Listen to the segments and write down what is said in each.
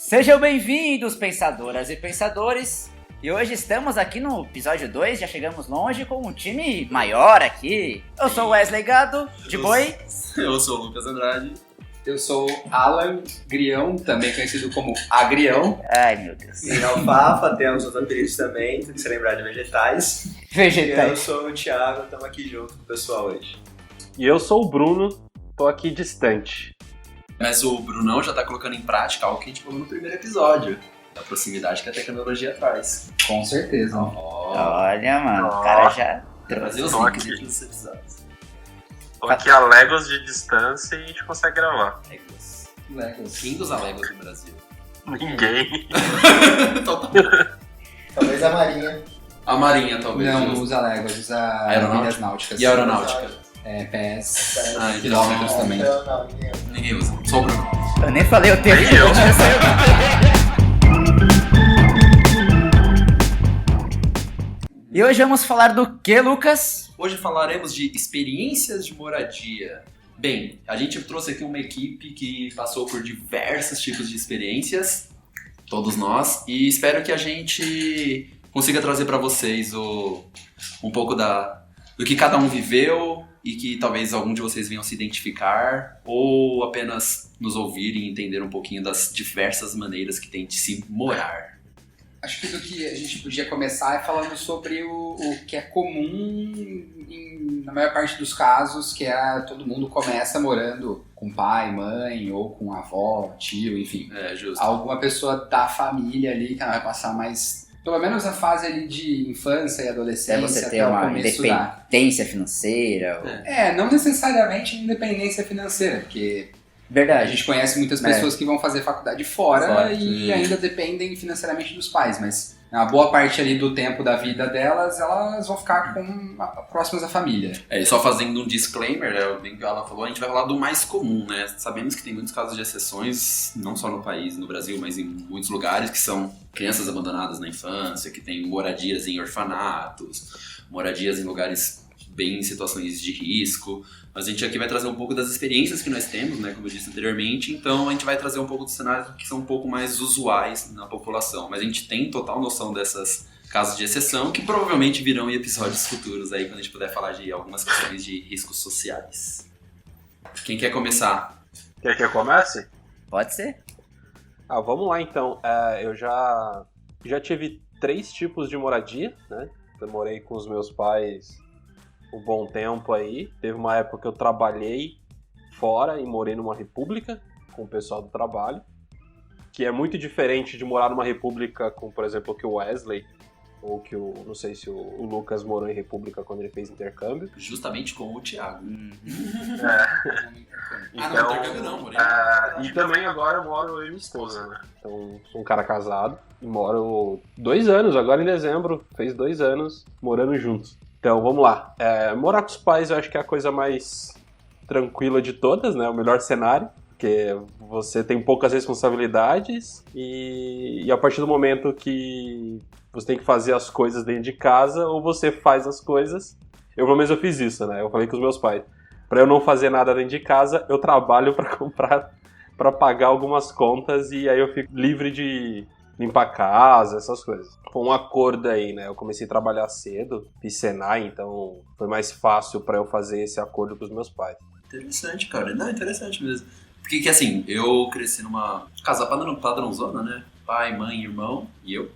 Sejam bem-vindos, pensadoras e pensadores. E hoje estamos aqui no episódio 2, já chegamos longe com um time maior aqui. Eu sou o Wesley Gado, de boi. Eu sou o Lucas Andrade. Eu sou Alan Grião, também conhecido como Agrião. Ai, meu Deus. Em alfafa, temos outros apelidos também, tem que se lembrar de vegetais. Vegetais. Eu sou o Thiago, estamos aqui junto com o pessoal hoje. E eu sou o Bruno, tô aqui distante. Mas o Brunão já tá colocando em prática algo que a gente falou no primeiro episódio. Da proximidade que a tecnologia traz. Com certeza. Olha, mano, o cara já Trazer os Tô links aqui. aqui dos episódios. Tô aqui a léguas de distância e a gente consegue gravar. Legos. Quem usa Legos no Brasil? Ninguém. Então tá bom. Talvez a Marinha. A Marinha, talvez. Não usa Legos, usa Aeronáutica? milhas náuticas. E a aeronáutica? PES. Ah, Quilômetros então, também. Não, ninguém. Ninguém usa. Só o Bruno. Eu nem falei o termo. Nem eu. E hoje vamos falar do que, Lucas? Hoje falaremos de experiências de moradia. Bem, a gente trouxe aqui uma equipe que passou por diversos tipos de experiências, todos nós, e espero que a gente consiga trazer para vocês um pouco do que cada um viveu e que talvez algum de vocês venham se identificar ou apenas nos ouvir e entender um pouquinho das diversas maneiras que tem de se morar. Acho que do que a gente podia começar é falando sobre o que é comum na maior parte dos casos, que é todo mundo começa morando com pai, mãe, ou com avó, tio, enfim. É, justo. Alguma pessoa da família ali que ela vai passar mais, pelo menos a fase ali de infância e É adolescência você ter até o uma começo da... independência financeira. Ou... Não necessariamente independência financeira, porque a Verdade. gente conhece muitas pessoas que vão fazer faculdade fora e sim. ainda dependem financeiramente dos pais, mas a boa parte ali do tempo da vida delas, elas vão ficar próximas à família. E só fazendo um disclaimer, bem que ela falou, a gente vai falar do mais comum, né? Sabemos que tem muitos casos de exceções, não só no país, no Brasil, mas em muitos lugares, que são crianças abandonadas na infância, que tem moradias em orfanatos, moradias em lugares bem em situações de risco. Mas a gente aqui vai trazer um pouco das experiências que nós temos, né, como eu disse anteriormente, então a gente vai trazer um pouco dos cenários que são um pouco mais usuais na população. Mas a gente tem total noção dessas casos de exceção, que provavelmente virão em episódios futuros aí, quando a gente puder falar de algumas questões de riscos sociais. Quem quer começar? Quer que eu comece? Pode ser. Vamos lá então. Eu já tive 3 tipos de moradia, né? Eu morei com os meus pais um bom tempo aí. Teve uma época que eu trabalhei fora e morei numa república com o pessoal do trabalho, que é muito diferente de morar numa república com, por exemplo, que o Wesley, ou que não sei se o Lucas morou em república quando ele fez intercâmbio. Justamente com o Thiago. Então, intercâmbio não, morei. E também agora eu moro eu e minha esposa, né? Então, sou um cara casado e moro 2 anos, agora em dezembro, fez 2 anos morando juntos. Então, vamos lá. Morar com os pais eu acho que é a coisa mais tranquila de todas, né? O melhor cenário, porque você tem poucas responsabilidades e a partir do momento que você tem que fazer as coisas dentro de casa, ou você faz as coisas... Pelo menos eu fiz isso, né? Eu falei com os meus pais. Pra eu não fazer nada dentro de casa, eu trabalho pra comprar, pra pagar algumas contas e aí eu fico livre de limpar a casa, essas coisas. Foi um acordo aí, né? Eu comecei a trabalhar cedo, fiz Senai, então foi mais fácil pra eu fazer esse acordo com os meus pais. Interessante, cara. Não, interessante mesmo. Porque que assim, eu cresci numa casa padrãozona, né? Pai, mãe, irmão e eu.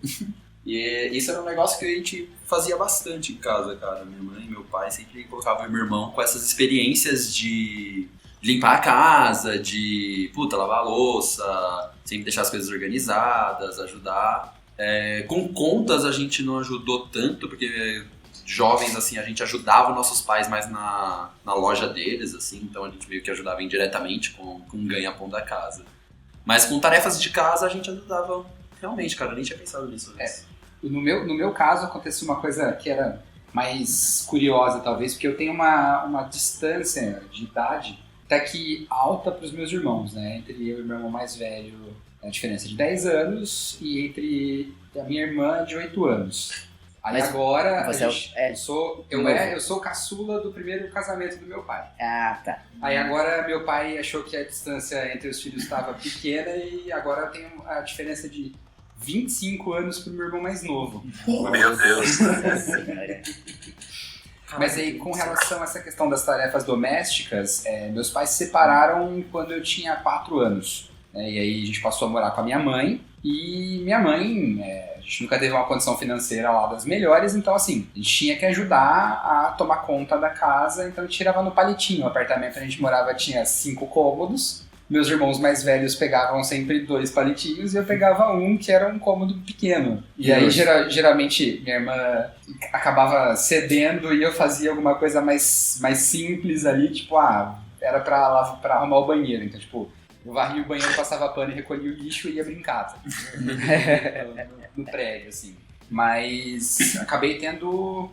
E isso era um negócio que a gente fazia bastante em casa, cara. Minha mãe e meu pai sempre colocavam meu irmão com essas experiências de limpar a casa, de, lavar a louça, sempre deixar as coisas organizadas, ajudar. Com contas a gente não ajudou tanto, porque jovens, assim, a gente ajudava nossos pais mais na loja deles, assim, então a gente meio que ajudava indiretamente com o ganha-pão da casa. Mas com tarefas de casa a gente ajudava realmente, cara, eu nem tinha pensado nisso antes. No meu caso, aconteceu uma coisa que era mais curiosa, talvez, porque eu tenho uma distância de idade até que alta para os meus irmãos, né? Entre eu e meu irmão mais velho, a diferença de 10 anos, e entre a minha irmã de 8 anos. Aí Mas agora, você eu sou o caçula do primeiro casamento do meu pai. Ah, tá. Aí agora meu pai achou que a distância entre os filhos estava pequena e agora tem a diferença de 25 anos pro meu irmão mais novo. Meu Deus. Nossa senhora. Mas aí, com relação a essa questão das tarefas domésticas, meus pais se separaram quando eu tinha 4 anos. Né? E aí a gente passou a morar com a minha mãe. E minha mãe, a gente nunca teve uma condição financeira lá das melhores, então assim, a gente tinha que ajudar a tomar conta da casa, então a gente tirava no palitinho. O apartamento onde a gente morava tinha 5 cômodos. Meus irmãos mais velhos pegavam sempre 2 palitinhos e eu pegava um que era um cômodo pequeno. E aí, geralmente, minha irmã acabava cedendo e eu fazia alguma coisa mais simples ali, tipo, era pra arrumar o banheiro. Então, tipo, eu varria o banheiro, passava pano e recolhia o lixo e ia brincar no prédio, assim. Mas acabei tendo...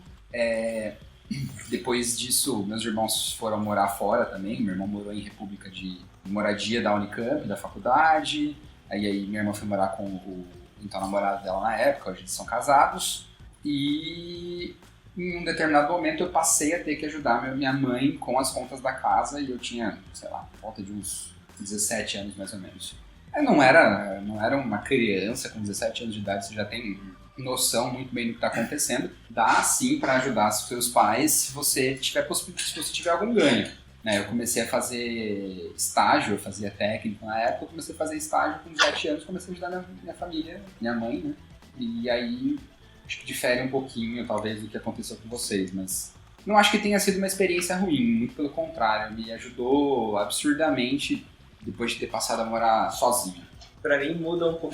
depois disso, meus irmãos foram morar fora também. Meu irmão morou em República de Moradia da Unicamp, da faculdade. Aí minha irmã foi morar com o então namorado dela na época, hoje eles são casados. E em um determinado momento eu passei a ter que ajudar minha mãe com as contas da casa e eu tinha, sei lá, por volta de uns 17 anos mais ou menos. Eu não era uma criança com 17 anos de idade, você já tem noção muito bem do que está acontecendo. Dá sim para ajudar os seus pais se você tiver algum ganho. Eu comecei a fazer estágio, eu fazia técnico na época, eu comecei a fazer estágio com 17 anos, comecei a ajudar minha família, minha mãe, né? E aí acho que difere um pouquinho, talvez, do que aconteceu com vocês, mas não acho que tenha sido uma experiência ruim, muito pelo contrário, me ajudou absurdamente depois de ter passado a morar sozinho. Pra mim muda um pouco.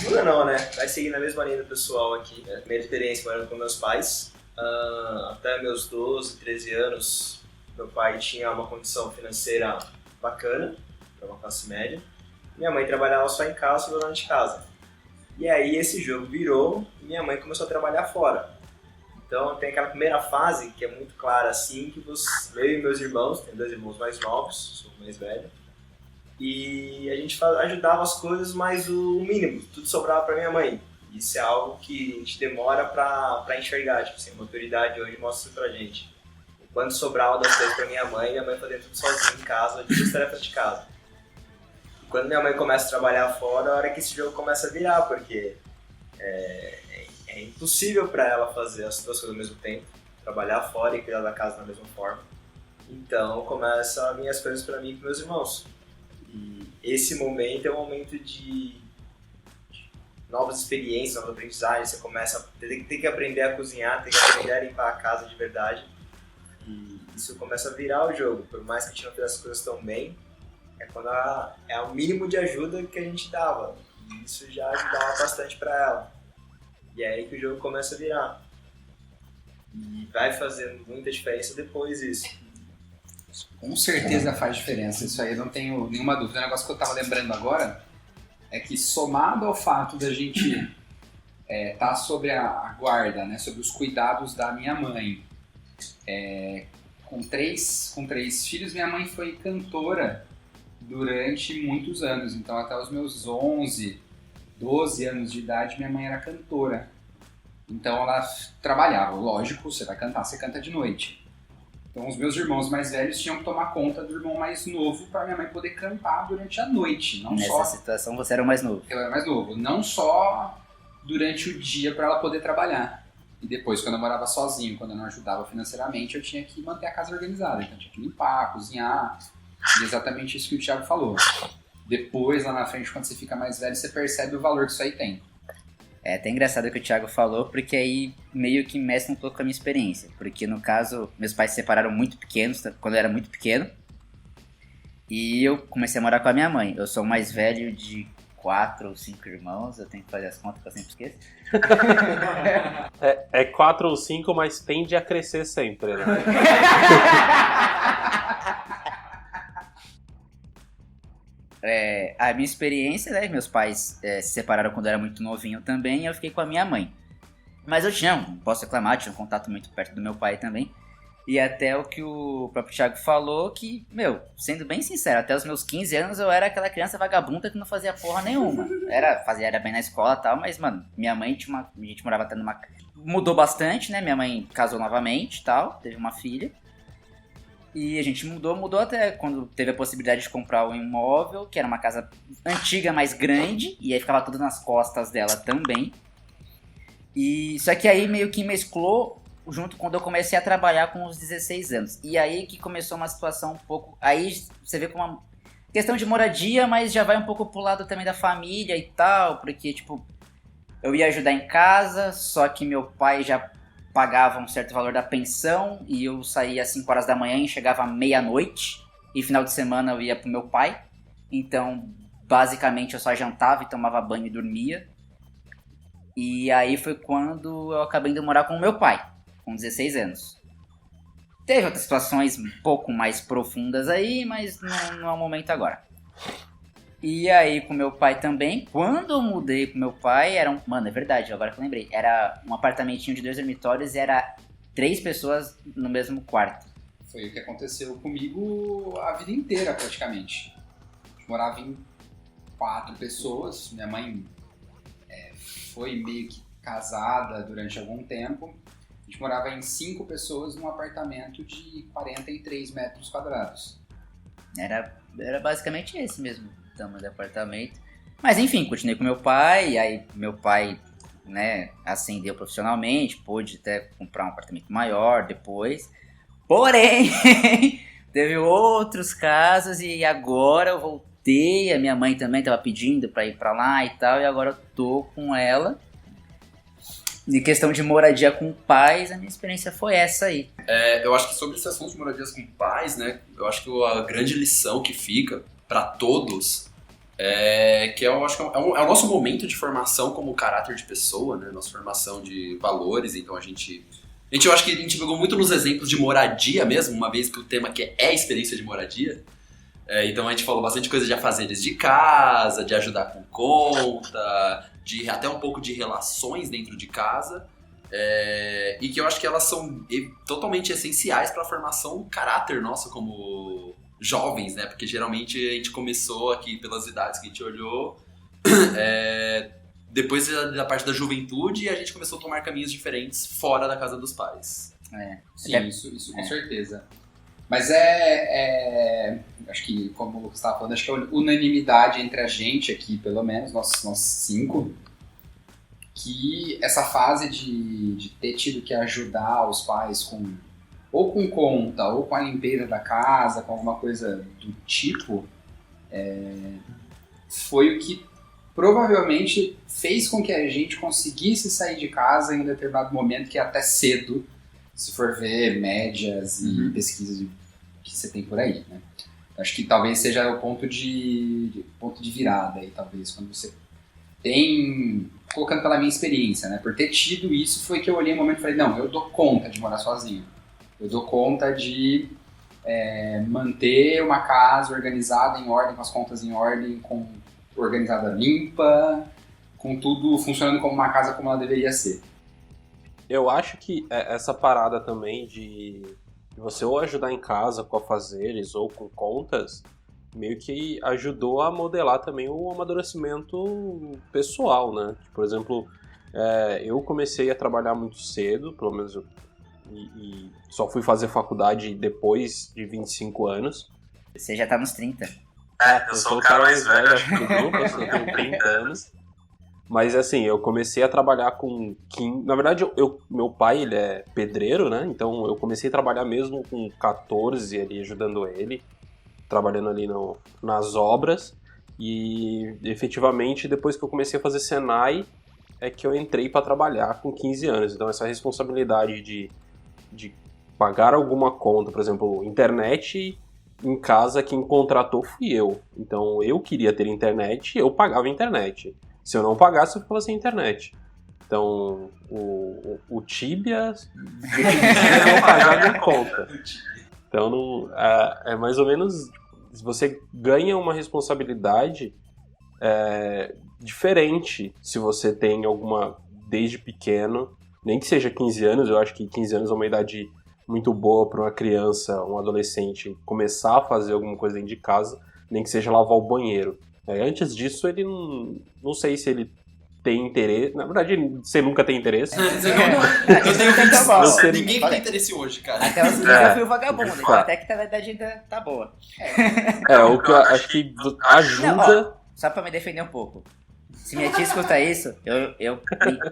Muda não, né? Vai seguir na mesma linha do pessoal aqui. A primeira experiência morando com meus pais. Até meus 12, 13 anos, meu pai tinha uma condição financeira bacana, para uma classe média. Minha mãe trabalhava só em casa, dona de casa. E aí esse jogo virou e minha mãe começou a trabalhar fora. Então tem aquela primeira fase que é muito clara assim, que eu e meus irmãos, tenho 2 irmãos mais novos, sou o mais velho, e a gente ajudava as coisas, mas o mínimo, tudo sobrava para minha mãe. Isso é algo que a gente demora para enxergar, tipo assim, a maturidade hoje mostra isso pra gente. Quando sobrava das coisas para minha mãe fazia tudo sozinha em casa, de as tarefas de casa. E quando minha mãe começa a trabalhar fora, a hora que esse jogo começa a virar, porque é impossível para ela fazer as 2 coisas ao mesmo tempo, trabalhar fora e cuidar da casa da mesma forma. Então começa a vir as coisas para mim e para meus irmãos. E esse momento é um momento de novas experiências, novas aprendizagens. Você começa a ter que aprender a cozinhar, ter que aprender a limpar a casa de verdade. E isso começa a virar o jogo. Por mais que a gente não fizesse as coisas tão bem, é o mínimo de ajuda que a gente dava. E isso já ajudava bastante para ela. E é aí que o jogo começa a virar. E vai fazendo muita diferença depois isso. Com certeza faz diferença, isso aí eu não tenho nenhuma dúvida. O negócio que eu tava lembrando agora é que, somado ao fato da gente tá sobre a guarda, né, sobre os cuidados da minha mãe, com três filhos, minha mãe foi cantora durante muitos anos. Então até os meus 11, 12 anos de idade, minha mãe era cantora. Então ela trabalhava, lógico, você vai cantar, você canta de noite. Então os meus irmãos mais velhos tinham que tomar conta do irmão mais novo para minha mãe poder cantar durante a noite. Nessa situação você era o mais novo. Eu era mais novo, não só durante o dia para ela poder trabalhar. E depois, quando eu morava sozinho, quando eu não ajudava financeiramente, eu tinha que manter a casa organizada. Então eu tinha que limpar, cozinhar, e exatamente isso que o Thiago falou. Depois, lá na frente, quando você fica mais velho, você percebe o valor que isso aí tem. É até engraçado o que o Thiago falou, porque aí meio que mescla um pouco com a minha experiência. Porque no caso, meus pais se separaram muito pequenos, quando eu era muito pequeno. E eu comecei a morar com a minha mãe. Eu sou o mais velho de 4 ou 5 irmãos, eu tenho que fazer as contas que eu sempre esqueço. É 4 ou 5, mas tende a crescer sempre, né? A minha experiência, né, meus pais se separaram quando eu era muito novinho também, e eu fiquei com a minha mãe. Mas eu tinha, não posso reclamar, tinha um contato muito perto do meu pai também. E até o que o próprio Thiago falou, que, meu, sendo bem sincero, até os meus 15 anos eu era aquela criança vagabunda que não fazia porra nenhuma. Era bem na escola e tal, mas, mano, minha mãe a gente morava até numa... Mudou bastante, né? Minha mãe casou novamente e tal, teve uma filha. E a gente mudou até quando teve a possibilidade de comprar um imóvel, que era uma casa antiga, mais grande, e aí ficava tudo nas costas dela também. E só que aí meio que mesclou junto quando eu comecei a trabalhar com os 16 anos. E aí que começou uma situação um pouco... Aí você vê como uma questão de moradia, mas já vai um pouco pro lado também da família e tal, porque, tipo, eu ia ajudar em casa, só que meu pai já pagava um certo valor da pensão, e eu saía às 5 horas da manhã e chegava à meia-noite, e final de semana eu ia pro meu pai. Então, basicamente, eu só jantava e tomava banho e dormia. E aí foi quando eu acabei indo morar com o meu pai, com 16 anos. Teve outras situações um pouco mais profundas aí, mas não é o momento agora. E aí com meu pai também, quando eu mudei com meu pai, Mano, é verdade, agora que eu lembrei. Era um apartamentinho de 2 dormitórios e era 3 pessoas no mesmo quarto. Foi o que aconteceu comigo a vida inteira, praticamente. A gente morava em 4 pessoas, minha mãe foi meio que casada durante algum tempo. A gente morava em 5 pessoas num apartamento de 43 metros quadrados. Era basicamente esse mesmo o tamanho do apartamento. Mas enfim, continuei com meu pai, e aí meu pai, né, ascendeu profissionalmente, pôde até comprar um apartamento maior depois. Porém, teve outros casos e agora eu voltei, a minha mãe também estava pedindo para ir para lá e tal, e agora eu tô com ela. Em questão de moradia com pais, a minha experiência foi essa aí. Eu acho que sobre esse assunto de moradias com pais, né, eu acho que a grande lição que fica para todos que eu acho que é o nosso momento de formação como caráter de pessoa, né, nossa formação de valores. Então eu acho que a gente pegou muito nos exemplos de moradia mesmo, uma vez que o tema aqui é experiência de moradia. Então a gente falou bastante coisa de afazeres de casa, de ajudar com conta, de até um pouco de relações dentro de casa, e que eu acho que elas são totalmente essenciais para a formação do caráter nosso como jovens, né? Porque geralmente a gente começou aqui pelas idades que a gente olhou, depois da parte da juventude, a gente começou a tomar caminhos diferentes fora da casa dos pais. Sim, isso com certeza. Mas acho que, como você estava falando, acho que é unanimidade entre a gente aqui, pelo menos, nós 5, que essa fase de ter tido que ajudar os pais ou com conta, ou com a limpeza da casa, com alguma coisa do tipo, foi o que provavelmente fez com que a gente conseguisse sair de casa em um determinado momento, que é até cedo, se for ver médias e pesquisas que você tem por aí, né? Acho que talvez seja o ponto de virada aí, talvez, quando você tem, colocando pela minha experiência, né? Por ter tido isso, foi que eu olhei um momento e falei, não, eu dou conta de morar sozinho. Eu dou conta de manter uma casa organizada, em ordem, com as contas em ordem, organizada limpa, com tudo funcionando como uma casa como ela deveria ser. Eu acho que essa parada também de você ou ajudar em casa com afazeres ou com contas, meio que ajudou a modelar também o amadurecimento pessoal, né? Por exemplo, eu comecei a trabalhar muito cedo, pelo menos e só fui fazer faculdade depois de 25 anos. Você já tá nos 30. Eu sou o cara mais velho, acho que do grupo, eu tenho 30 anos. Mas assim, eu comecei a trabalhar com 15... Na verdade, meu pai, ele é pedreiro, né? Então eu comecei a trabalhar mesmo com 14 ali, ajudando ele, trabalhando ali nas obras. E efetivamente, depois que eu comecei a fazer Senai, é que eu entrei para trabalhar com 15 anos. Então essa responsabilidade de pagar alguma conta, por exemplo, internet em casa, quem contratou fui eu. Então eu queria ter internet, eu pagava internet. Se eu não pagasse, eu ficava sem internet. Então, o Tibia não pagar minha conta. Então, é mais ou menos... Você ganha uma responsabilidade diferente se você tem alguma... Desde pequeno, nem que seja 15 anos, eu acho que 15 anos é uma idade muito boa para uma criança, um adolescente começar a fazer alguma coisa dentro de casa, nem que seja lavar o banheiro. Antes disso, ele não sei se ele tem interesse. Na verdade, você nunca tem interesse. Eu tenho Você- ninguém tem interesse hoje, cara. Até os eu fui o vagabundo, então até que a idade ainda tá boa. O que eu acho que ajuda. Não, ó, só pra me defender um pouco. Se minha tia escuta isso, eu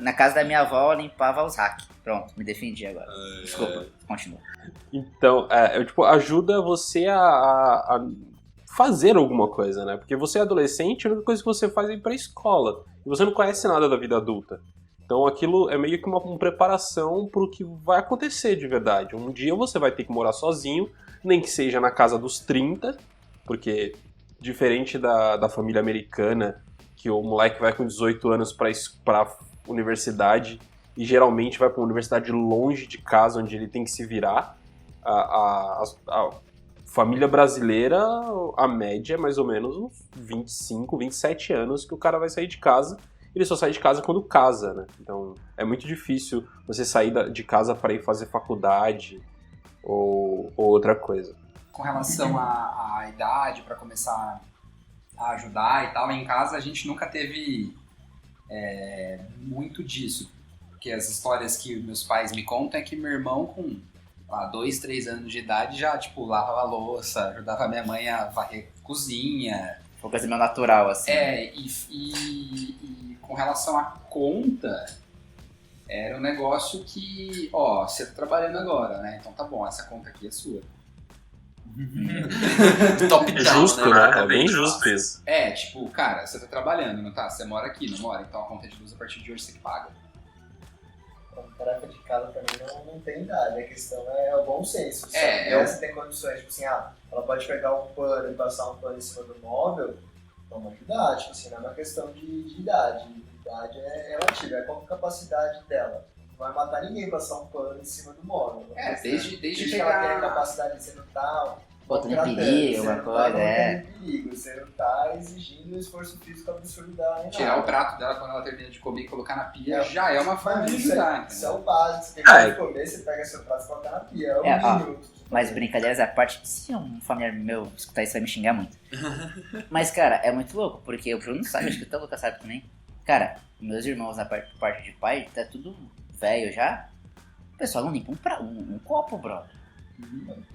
na casa da minha avó limpava os hacks. Pronto, me defendi agora. Desculpa, continua. Então, ajuda você a fazer alguma coisa, né? Porque você é adolescente, a única coisa que você faz é ir pra escola. E você não conhece nada da vida adulta. Então aquilo é meio que uma preparação pro que vai acontecer de verdade. Um dia você vai ter que morar sozinho, nem que seja na casa dos 30, porque diferente da família americana, que o moleque vai com 18 anos pra universidade e geralmente vai pra uma universidade longe de casa, onde ele tem que se virar. A família brasileira, a média é mais ou menos uns 25, 27 anos que o cara vai sair de casa. Ele só sai de casa quando casa, né? Então é muito difícil você sair de casa para ir fazer faculdade ou outra coisa. Com relação à idade, para começar a ajudar e tal, em casa a gente nunca teve muito disso. Porque as histórias que meus pais me contam é que meu irmão com 2, 3 anos de idade já, tipo, lavava a louça, ajudava a minha mãe a varrer a cozinha. Foi coisa meio natural, assim. E com relação à conta, era um negócio que, você tá trabalhando agora, né? Então tá bom, essa conta aqui é sua. Top down, Justo, né? É bem justo isso. Tipo, cara, você tá trabalhando, não tá? Você mora aqui, não mora? Então a conta de luz a partir de hoje você que paga. Tarefa de casa pra mim não tem idade, a questão é o bom senso. Se a criança tem condições, tipo assim, ela pode pegar um pano e passar um pano em cima do móvel, vamos ajudar, tipo assim, não é uma questão de idade. Idade é relativa, é qual a capacidade dela. Não vai matar ninguém passar um pano em cima do móvel. Desde que ela tenha capacidade de ser tal, Botando em perigo, uma coisa, Você não tá exigindo um esforço físico absurdo dela. Tirar o prato dela quando ela termina de comer e colocar na pia já é uma forma de ajudar. Isso é o básico. Você termina de comer, você pega seu prato e coloca na pia. É o mínimo. Mas brincadeiras à parte, se um familiar meu escutar isso vai me xingar muito. Mas, cara, é muito louco, porque o Bruno sabe, acho que o Lucas sabe também. Cara, meus irmãos na parte de pai, tá tudo velho já. O pessoal não limpa um copo, brother.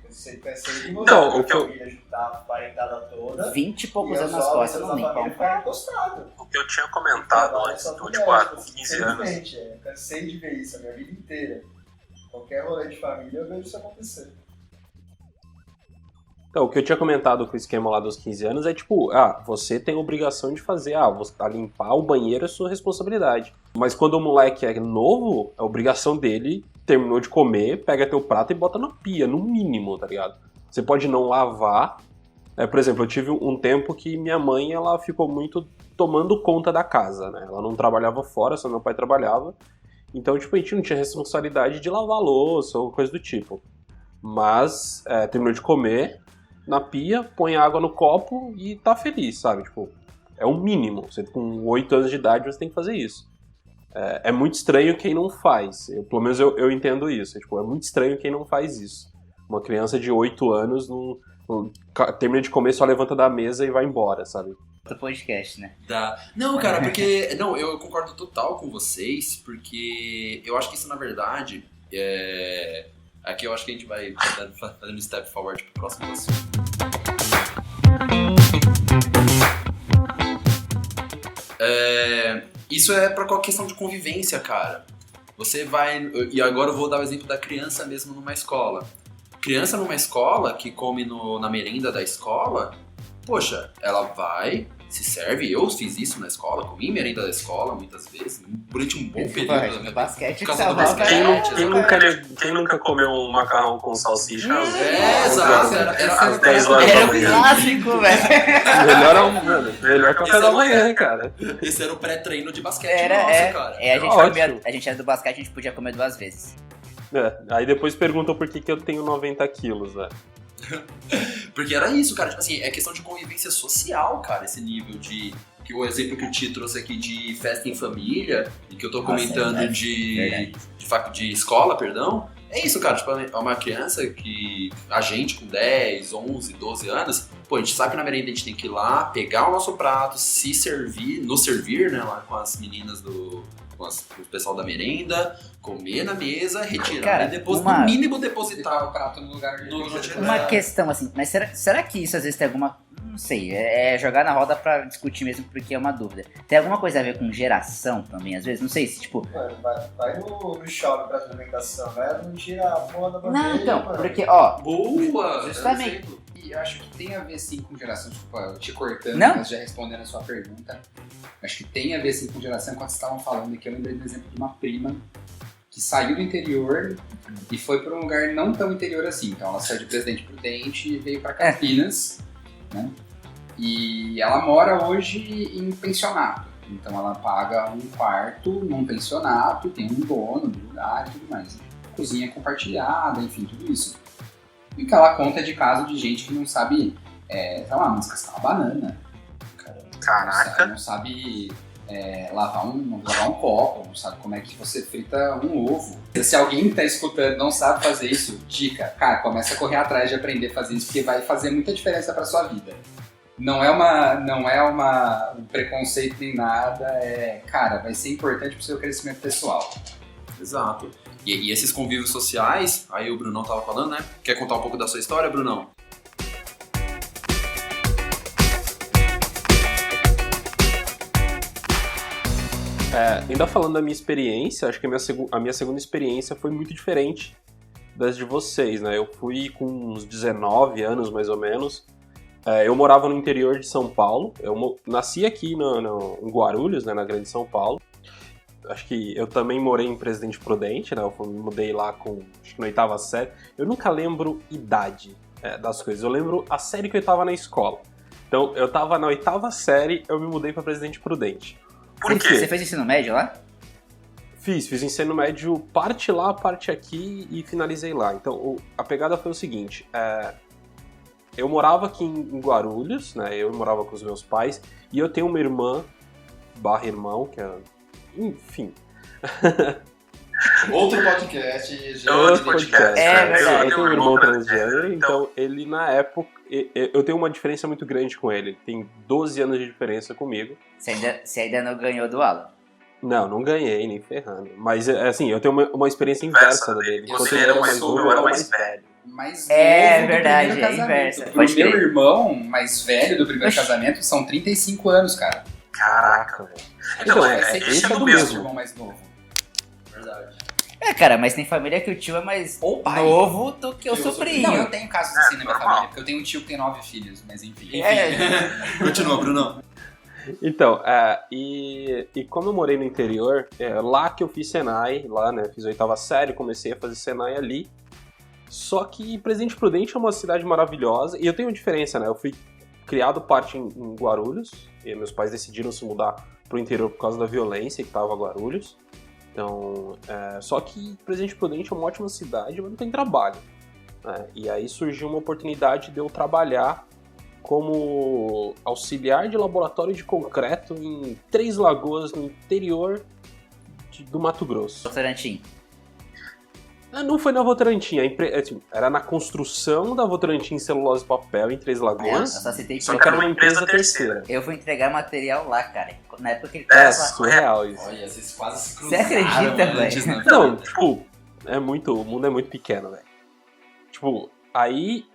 Você pensei que Então, a família juntar a parentada toda. 20 e poucos anos nas costas, não limpa um copo. Encostado. O que eu tinha comentado antes, com 15 anos. Eu cansei de ver isso a minha vida inteira. Qualquer rolê de família eu vejo isso acontecer. Então, o que eu tinha comentado com o esquema lá dos 15 anos é tipo, você tem a obrigação de fazer, limpar o banheiro é sua responsabilidade. Mas quando o moleque é novo, a obrigação dele, terminou de comer, pega teu prato e bota na pia, no mínimo, tá ligado? Você pode não lavar. Por exemplo, eu tive um tempo que minha mãe, ela ficou muito tomando conta da casa, né? Ela não trabalhava fora, só meu pai trabalhava. Então, tipo, a gente não tinha responsabilidade de lavar louça ou coisa do tipo. Mas, terminou de comer, na pia, põe água no copo e tá feliz, sabe? Tipo, é o mínimo. Você com 8 anos de idade, você tem que fazer isso. É muito estranho quem não faz. Pelo menos eu entendo isso. É muito estranho quem não faz isso. Uma criança de 8 anos termina de comer, só levanta da mesa e vai embora, sabe? Do podcast, né? Não, cara, porque... Não, eu concordo total com vocês, porque eu acho que isso, na verdade, aqui eu acho que a gente vai fazendo step forward pro próximo assunto. Isso é pra qualquer questão de convivência, cara. Você vai... E agora eu vou dar o exemplo da criança mesmo numa escola. Criança numa escola que come na merenda da escola, poxa, ela vai, se serve. Eu fiz isso na escola, comi merenda da escola muitas vezes, durante um bom período da minha basquete, por causa do basquete. Quem nunca comeu um macarrão com salsicha? Exato. Às 10 horas da Era um manhã. clássico, velho. Melhor café da manhã, cara. Esse era o pré-treino de basquete cara. A gente era do basquete, a gente podia comer 2 vezes. Aí depois perguntam por que eu tenho 90 quilos, velho. Porque era isso, cara. Tipo assim, é questão de convivência social, cara, esse nível de... Que o exemplo que o Ti trouxe aqui de festa em família, e que eu tô comentando de escola, perdão, É isso, cara, tipo, é uma criança que a gente com 10, 11, 12 anos, pô, a gente sabe que na merenda a gente tem que ir lá, pegar o nosso prato, se servir, nos servir, né, lá com as meninas com o pessoal da merenda, comer na mesa, retirar Cara, e depois, uma- no mínimo, Botar depositar. o prato no lugar onde No- ele tem Uma É. questão assim, mas será que isso às vezes tem alguma. Não sei, é jogar na roda pra discutir mesmo porque é uma dúvida. Tem alguma coisa a ver com geração também, às vezes? Não sei se, tipo. Mano, vai no shopping pra alimentação, né? Não tira a porra da bandeja, Não, então, mano. porque, ó. Boa! Justamente. exemplo. E eu acho que tem a ver sim com geração, desculpa, eu te cortando, Não? mas já respondendo a sua pergunta. Acho que tem a ver sim com geração, quando vocês estavam falando aqui, eu lembrei do exemplo de uma prima que saiu do interior e foi para um lugar não tão interior assim. Então ela saiu de Presidente Prudente e veio para Campinas, né? E ela mora hoje em pensionato. Então ela paga um quarto num pensionato, tem um dono do lugar e tudo mais. Cozinha compartilhada, enfim, tudo isso. E o que ela conta é de caso de gente que não sabe, sei lá, descascar uma banana. Caraca. Não sabe lavar um copo, não sabe como é que você frita um ovo. Se alguém tá escutando não sabe fazer isso, dica, cara, começa a correr atrás de aprender a fazer isso, porque vai fazer muita diferença pra sua vida. Não é um preconceito nem nada, cara, vai ser importante pro seu crescimento pessoal. Exato. E esses convívios sociais, aí o Brunão tava falando, né? Quer contar um pouco da sua história, Brunão? Ainda falando da minha experiência, acho que a minha segunda experiência foi muito diferente das de vocês, né? Eu fui com uns 19 anos, mais ou menos. Eu morava no interior de São Paulo. Eu nasci aqui em Guarulhos, né, na Grande São Paulo. Acho que eu também morei em Presidente Prudente, né? Eu me mudei lá acho que na 8ª série. Eu nunca lembro idade das coisas. Eu lembro a série que eu tava na escola. Então, eu tava na 8ª série, eu me mudei pra Presidente Prudente. Por quê? Você fez ensino médio lá? Fiz ensino médio, parte lá, parte aqui e finalizei lá. Então, a pegada foi o seguinte, eu morava aqui em Guarulhos, né, eu morava com os meus pais, e eu tenho uma irmã, irmão, que é, enfim. Outro podcast. Outro podcast. verdade. Eu tenho um irmão transgênero, então ele na época, eu tenho uma diferença muito grande com ele tem 12 anos de diferença comigo. Você ainda não ganhou do Alan. Não ganhei, nem ferrando. Mas, assim, eu tenho uma experiência inversa dele. Enquanto ele era mais novo, eu era mais velho. Mais É novo do verdade, primeiro é casamento. inversa. Pro Pode meu crer. irmão mais velho do primeiro Oxi. casamento são 35 anos, cara. Caraca, velho. Então, Então, esse é do meu mesmo. irmão mais novo. Verdade. Cara, mas tem família que o tio é mais Ou pai. novo do que o sobrinho. Não, eu tenho casos assim na minha normal. família, porque eu tenho um tio que tem 9 filhos, mas enfim. Continua, Brunão. Então, e como eu morei no interior, lá que eu fiz Senai, lá, né, fiz 8ª série, comecei a fazer Senai ali. Só que Presidente Prudente é uma cidade maravilhosa, e eu tenho uma diferença, né, eu fui criado parte em Guarulhos, e meus pais decidiram se mudar pro interior por causa da violência que tava Guarulhos. Então, só que Presidente Prudente é uma ótima cidade, mas não tem trabalho, né, e aí surgiu uma oportunidade de eu trabalhar como auxiliar de laboratório de concreto em Três Lagoas, no interior do Mato Grosso. Votorantim. Não foi na Votorantim, era na construção da Votorantim Celulose e Papel em Três Eu Lagoas, só citei que só que era uma empresa terceira. eu fui entregar material lá, cara. Na época que ele tava lá. Surreal isso. Olha, vocês quase se Você cruzaram acredita, antes, velho? né? Não, tipo, o mundo é muito pequeno, velho. Tipo, aí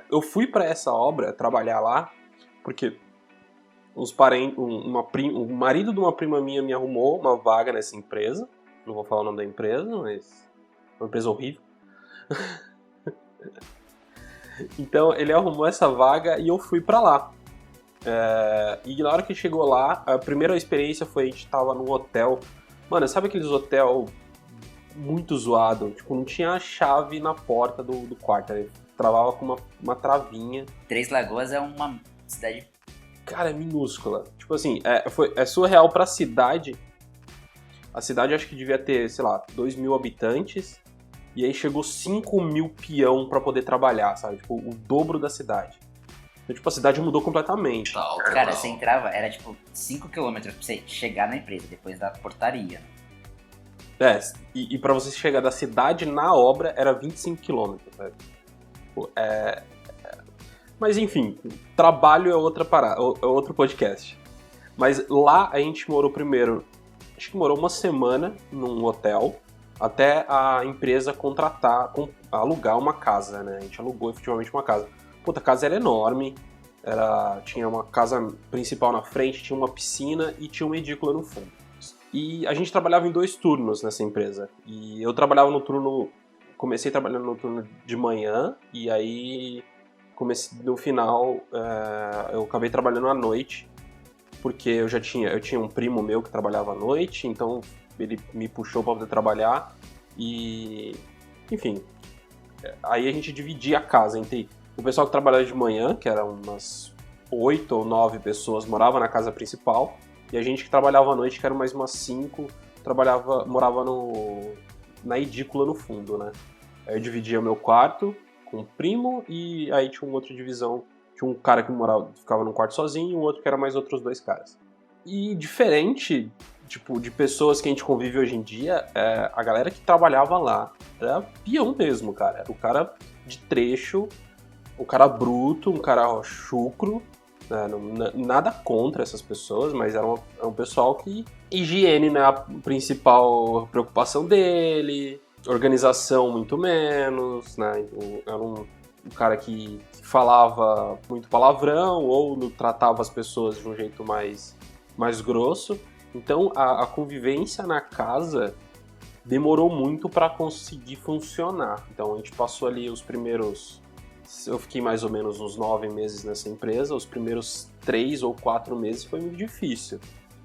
eu fui pra essa obra trabalhar lá, porque o marido de uma prima minha me arrumou uma vaga nessa empresa. Não vou falar o nome da empresa, mas é uma empresa horrível. Então ele arrumou essa vaga e eu fui pra lá. E na hora que chegou lá, a primeira experiência foi, a gente tava num hotel. Mano, sabe aqueles hotel muito zoado? Tipo, não tinha a chave na porta do quarto. Ele travava com uma travinha. Três Lagoas é uma cidade. Cara, é minúscula. Tipo assim, é surreal pra cidade. A cidade acho que devia ter, sei lá, 2.000 habitantes. E aí chegou 5.000 peão pra poder trabalhar, sabe? Tipo, o dobro da cidade. Então, tipo, a cidade mudou completamente. Cara, você entrava, era tipo 5 km pra você chegar na empresa, depois da portaria. E pra você chegar da cidade na obra era 25 quilômetros, velho. Mas enfim, trabalho é outra parada, é outro podcast. Mas lá a gente morou primeiro, acho que morou uma semana num hotel, até a empresa alugar uma casa, né? A gente alugou efetivamente uma casa. Puta, a casa era enorme, tinha uma casa principal na frente, tinha uma piscina e tinha uma edícula no fundo. E a gente trabalhava em 2 turnos nessa empresa. E eu trabalhava comecei trabalhando no turno de manhã, e aí no final eu acabei trabalhando à noite, porque eu tinha um primo meu que trabalhava à noite, então ele me puxou para poder trabalhar, e enfim, aí a gente dividia a casa entre o pessoal que trabalhava de manhã, que eram umas 8 ou 9 pessoas, morava na casa principal, e a gente que trabalhava à noite, que eram mais umas 5, morava na edícula no fundo, né? Aí eu dividia meu quarto com o primo, e aí tinha uma outra divisão, tinha um cara que ficava num quarto sozinho, e um outro que era mais outros 2 caras. E diferente, tipo, de pessoas que a gente convive hoje em dia, a galera que trabalhava lá era peão mesmo, cara. Era o cara de trecho, um cara bruto, um cara chucro, né? Nada contra essas pessoas, mas é um pessoal que higiene, né, a principal preocupação dele, organização muito menos, né? Era um cara que falava muito palavrão ou tratava as pessoas de um jeito mais grosso. Então a convivência na casa demorou muito para conseguir funcionar. Então a gente passou ali eu fiquei mais ou menos uns 9 meses nessa empresa. Os primeiros 3 ou 4 meses foi muito difícil,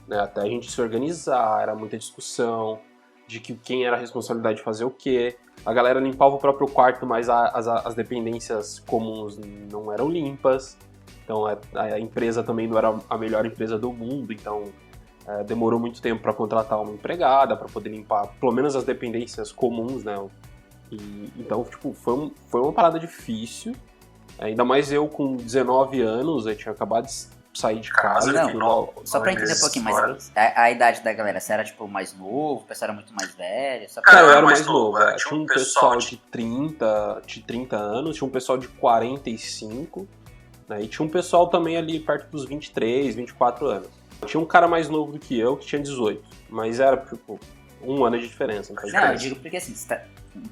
né? Até a gente se organizar, era muita discussão de quem era a responsabilidade de fazer o quê. A galera limpava o próprio quarto, mas as dependências comuns não eram limpas. Então a empresa também não era a melhor empresa do mundo, então demorou muito tempo para contratar uma empregada para poder limpar pelo menos as dependências comuns, né? Então, tipo, foi uma parada difícil. Ainda mais eu com 19 anos, eu tinha acabado de sair de casa. Não, só pra entender um pouquinho mais a idade da galera, você era tipo mais novo, o pessoal era muito mais velho? Cara, eu era mais novo. Tinha um pessoal de 30 anos, tinha um pessoal de 45, né? E tinha um pessoal também ali perto dos 23, 24 anos. Tinha um cara mais novo do que eu, que tinha 18, mas era tipo 1 ano de diferença. Não, eu digo porque assim,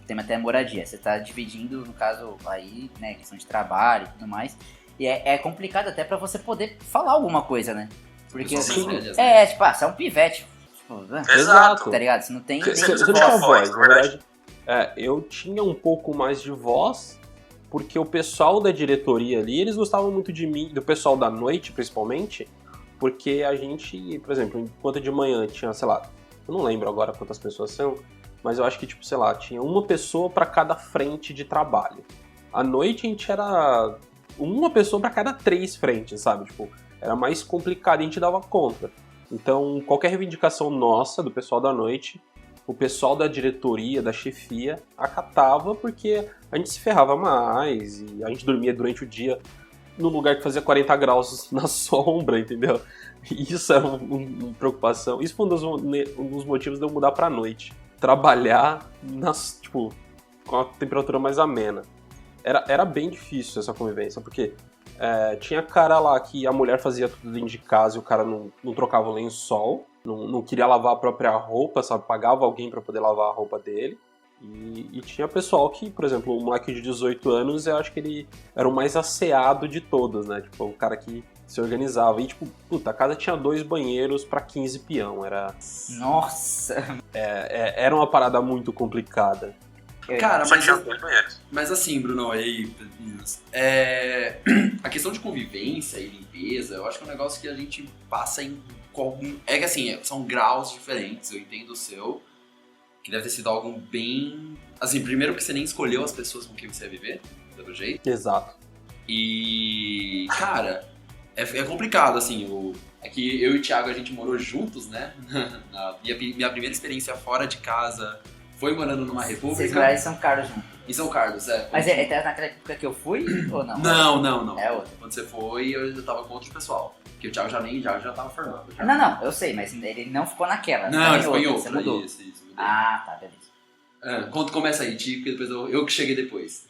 tem até moradia, você tá dividindo, no caso aí, né, questão de trabalho e tudo mais, e é complicado até pra você poder falar alguma coisa, né? Porque assim, tipo, você é um pivete, tipo, exato, tá ligado? Você não tem... Você não tinha voz, na verdade. Eu tinha um pouco mais de voz, porque o pessoal da diretoria ali, eles gostavam muito de mim, do pessoal da noite, principalmente, porque a gente, por exemplo, enquanto de manhã tinha, sei lá, eu não lembro agora quantas pessoas são, mas eu acho que, tipo, sei lá, tinha uma pessoa pra cada frente de trabalho. À noite a gente era uma pessoa pra cada 3 frentes, sabe? Tipo, era mais complicado e a gente dava conta. Então, qualquer reivindicação nossa, do pessoal da noite, o pessoal da diretoria, da chefia, acatava porque a gente se ferrava mais e a gente dormia durante o dia num lugar que fazia 40 graus na sombra, entendeu? E isso era uma preocupação. Isso foi um dos motivos de eu mudar pra noite. Trabalhar tipo, com a temperatura mais amena. Era bem difícil essa convivência, porque tinha cara lá que a mulher fazia tudo dentro de casa e o cara não trocava o lençol, não queria lavar a própria roupa, sabe? Pagava alguém pra poder lavar a roupa dele. E tinha pessoal que, por exemplo, o moleque de 18 anos, eu acho que ele era o mais asseado de todos, né? Tipo, o cara que se organizava. E, tipo, puta, a casa tinha 2 banheiros pra 15 peão. Nossa! Era uma parada muito complicada. Cara, mas assim, Bruno, aí, a questão de convivência e limpeza, eu acho que é um negócio que a gente passa em algum... É que assim, são graus diferentes, eu entendo o seu, que deve ter sido algo bem... Assim, primeiro porque você nem escolheu as pessoas com quem você ia viver, pelo jeito. Exato. E, cara, é complicado, assim, é que eu e o Thiago, a gente morou juntos, né? Minha primeira experiência fora de casa foi morando numa república. Vocês moraram em São Carlos junto? Em São Carlos, Mas naquela época que eu fui, ou não? Não. É outra. Quando você foi, eu já tava com outro pessoal. Porque o Thiago já tava formado. Já. Não, eu sei, mas ele não ficou naquela. Não, ele ficou em Você outra. mudou. Isso, mudei. Ah, tá, beleza. Começa aí, Ti, porque depois eu que cheguei depois.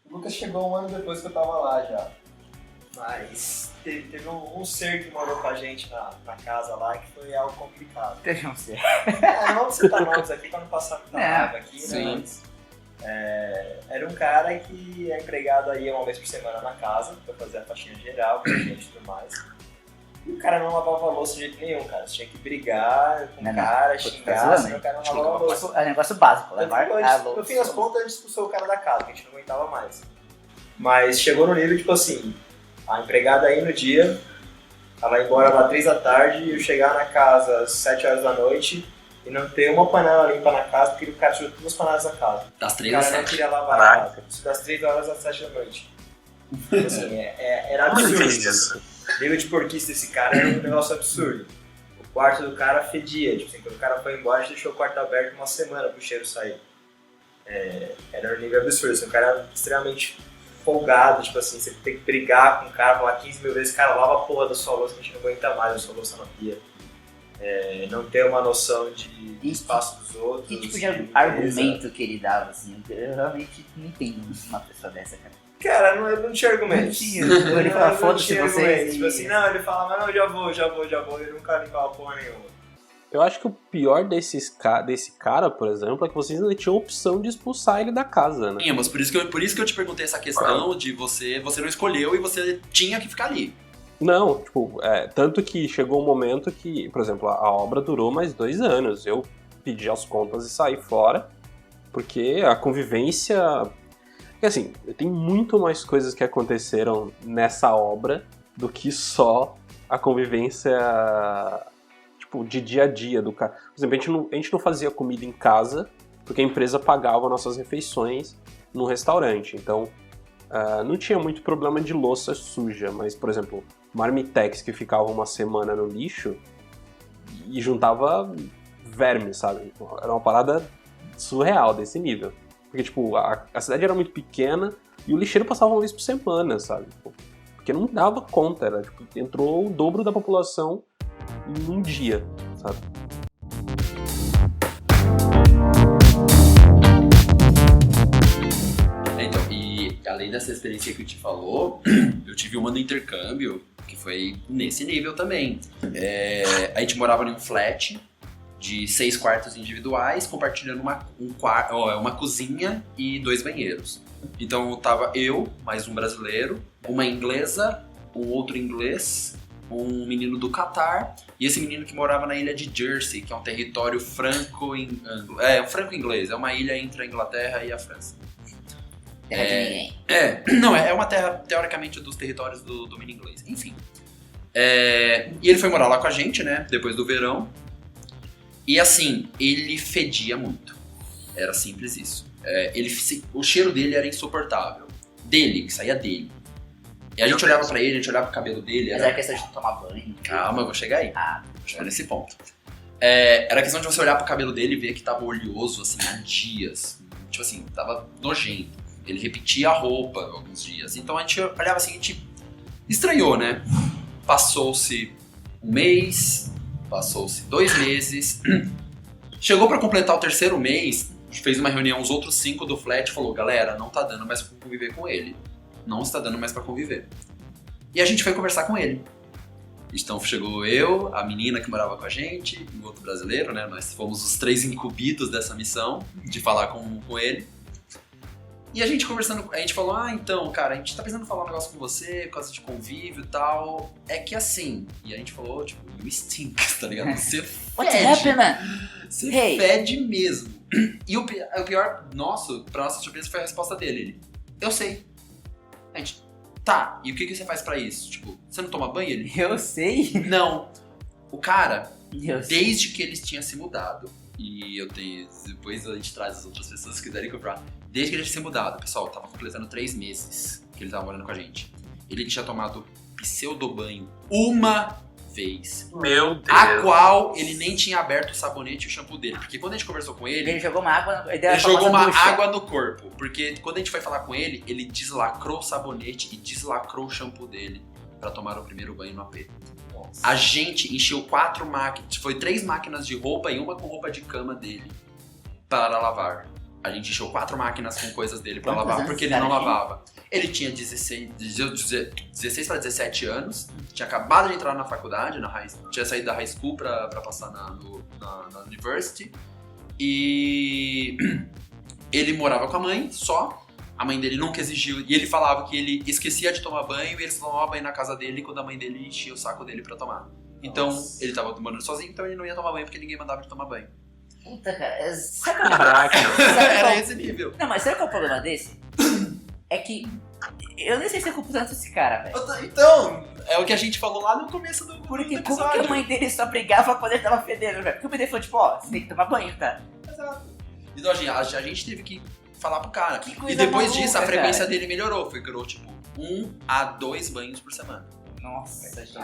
O Lucas chegou um ano depois que eu tava lá já. Mas teve um ser que morou com a gente na casa lá que foi algo complicado. Teve um ser. Não vamos citar nomes aqui pra não passar muita raiva aqui, sim. né? Mas, era um cara que é empregado aí uma vez por semana na casa pra fazer a faxina geral pra gente e tudo mais. E o cara não lavava a louça de jeito nenhum, cara. Você tinha que brigar com o cara, xingar, senão o cara não lavava a louça. É um negócio básico, levar a louça. No fim das contas, a gente expulsou o cara da casa, que a gente não aguentava mais. Mas chegou no nível, tipo assim, a empregada aí no dia, ela ia embora lá 3 da tarde e eu chegar na casa às 7 horas da noite e não ter uma panela limpa na casa, porque o cara tirou todas as panelas da casa. Das O 3 às cara não 7. queria lavar a casa. Isso das 3 horas às 7 da noite. Então, assim, era absurdo. O nível de porquice desse cara era um negócio absurdo. O quarto do cara fedia, tipo assim, quando o cara foi embora, a gente deixou o quarto aberto uma semana pro cheiro sair. Era um nível absurdo, assim, o cara era extremamente folgado, tipo assim, você tem que brigar com o cara, falar 15 mil vezes, cara, lava a porra da sua louça que a gente não aguenta mais a sua louça na pia. Não ter uma noção de espaço dos outros. Que tipo de argumento que ele dava, assim? Eu realmente não entendo uma pessoa dessa, cara. Cara, não tinha argumentos. Ele falava, foda-se não tinha vocês. argumentos. Tipo assim, não, ele falava, não, já vou, e nunca limpava porra nenhuma. Eu acho que o pior desse cara, por exemplo, é que vocês ainda tinham a opção de expulsar ele da casa, né? Sim, mas por isso que eu te perguntei essa questão de você não escolheu e você tinha que ficar ali. Não, tipo, tanto que chegou um momento que, por exemplo, a obra durou mais 2 anos. Eu pedi as contas e saí fora, porque a convivência... Porque assim, tem muito mais coisas que aconteceram nessa obra do que só a convivência, tipo, de dia a dia do cara. Por exemplo, a gente não fazia comida em casa, porque a empresa pagava nossas refeições no restaurante. Então, não tinha muito problema de louça suja, mas, por exemplo, marmitex que ficava uma semana no lixo e juntava verme, sabe? Era uma parada surreal desse nível. Porque, tipo, a cidade era muito pequena e o lixeiro passava uma vez por semana, sabe? Porque não dava conta, era, tipo, entrou o dobro da população em um dia, sabe? Então, e além dessa experiência que o Ti falou, eu tive uma no intercâmbio, que foi nesse nível também. A gente morava em um flat de 6 quartos individuais, compartilhando uma cozinha e 2 banheiros. Então tava eu, mais um brasileiro, uma inglesa, um outro inglês, um menino do Catar e esse menino que morava na ilha de Jersey, que é um território franco-inglês, é uma ilha entre a Inglaterra e a França. Terra de ninguém. É uma terra, teoricamente, dos territórios do domínio inglês. Enfim. E ele foi morar lá com a gente, né, depois do verão. E assim, ele fedia muito. Era simples isso. O cheiro dele era insuportável. Que saía dele. E a gente olhava pra ele, a gente olhava pro cabelo dele. Mas era questão de não tomar banho. Calma, eu vou chegar aí. Vou chegar nesse ponto. Era questão de você olhar pro cabelo dele e ver que tava oleoso, assim, há dias. Tipo assim, tava nojento. Ele repetia a roupa alguns dias. Então a gente olhava assim, a gente estranhou, né? Passou-se um mês, passou-se 2 meses. Chegou pra completar o 3º mês, fez uma reunião, os outros 5 do flat, falou, galera, não tá dando mais pra conviver com ele. Não está dando mais pra conviver. E a gente foi conversar com ele. Então chegou eu, a menina que morava com a gente, e o outro brasileiro, né? Nós fomos os 3 incumbidos dessa missão, de falar com ele. E a gente conversando, a gente falou, então, cara, a gente tá precisando falar um negócio com você, por causa de convívio e tal. É que assim, e a gente falou, tipo, you stink, tá ligado? Você What's fede. happening, man? Você Hey. fede mesmo. E o pior, pra nossa surpresa, foi a resposta dele. Ele, eu sei. A gente, tá, e o que você faz pra isso? Tipo, você não toma banho? Ele, Eu sei. não. O cara, Eu sei. desde que eles tinham se mudado, e eu tenho, depois a gente traz as outras pessoas que quiserem comprar, desde que ele tinha se mudado, pessoal, tava completando 3 meses que ele tava morando com a gente. Ele tinha tomado pseudobanho uma vez, Meu Deus. a qual ele nem tinha aberto o sabonete e o shampoo dele, porque quando a gente conversou com ele, Ele jogou uma água. ele jogou uma água no corpo, porque quando a gente foi falar com ele, ele deslacrou o sabonete e deslacrou o shampoo dele. pra tomar o primeiro banho no AP. A gente encheu 4 máquinas, foi 3 máquinas de roupa e uma com roupa de cama dele para lavar. A gente encheu 4 máquinas com coisas dele pra Quantos lavar, anos porque esse ele não cara tinha? lavava. Ele tinha 16 para 17 anos, tinha acabado de entrar na faculdade, tinha saído da high school pra passar na university. E ele morava com a mãe só. A mãe dele nunca exigiu. E ele falava que ele esquecia de tomar banho e ele só tomava banho na casa dele quando a mãe dele enchia o saco dele pra tomar. Então, ele tava morando sozinho, então ele não ia tomar banho porque ninguém mandava ele tomar banho. Puta, cara. Sabe qual Caraca. Era esse nível. Não, mas sabe qual é o problema desse? É que eu nem sei se é culpa tanto desse cara, velho. Então, é o que a gente falou lá no começo do Porque como episódio. que a mãe dele só brigava quando ele tava fedendo, velho? Porque o mãe dele falou, tipo, ó, você tem que tomar banho, tá? Exato. Então, a gente teve que falar pro cara. Que E coisa depois maluca, disso, a frequência cara. dele melhorou. Ficou, tipo, 1 a 2 banhos por semana. Nossa, gente.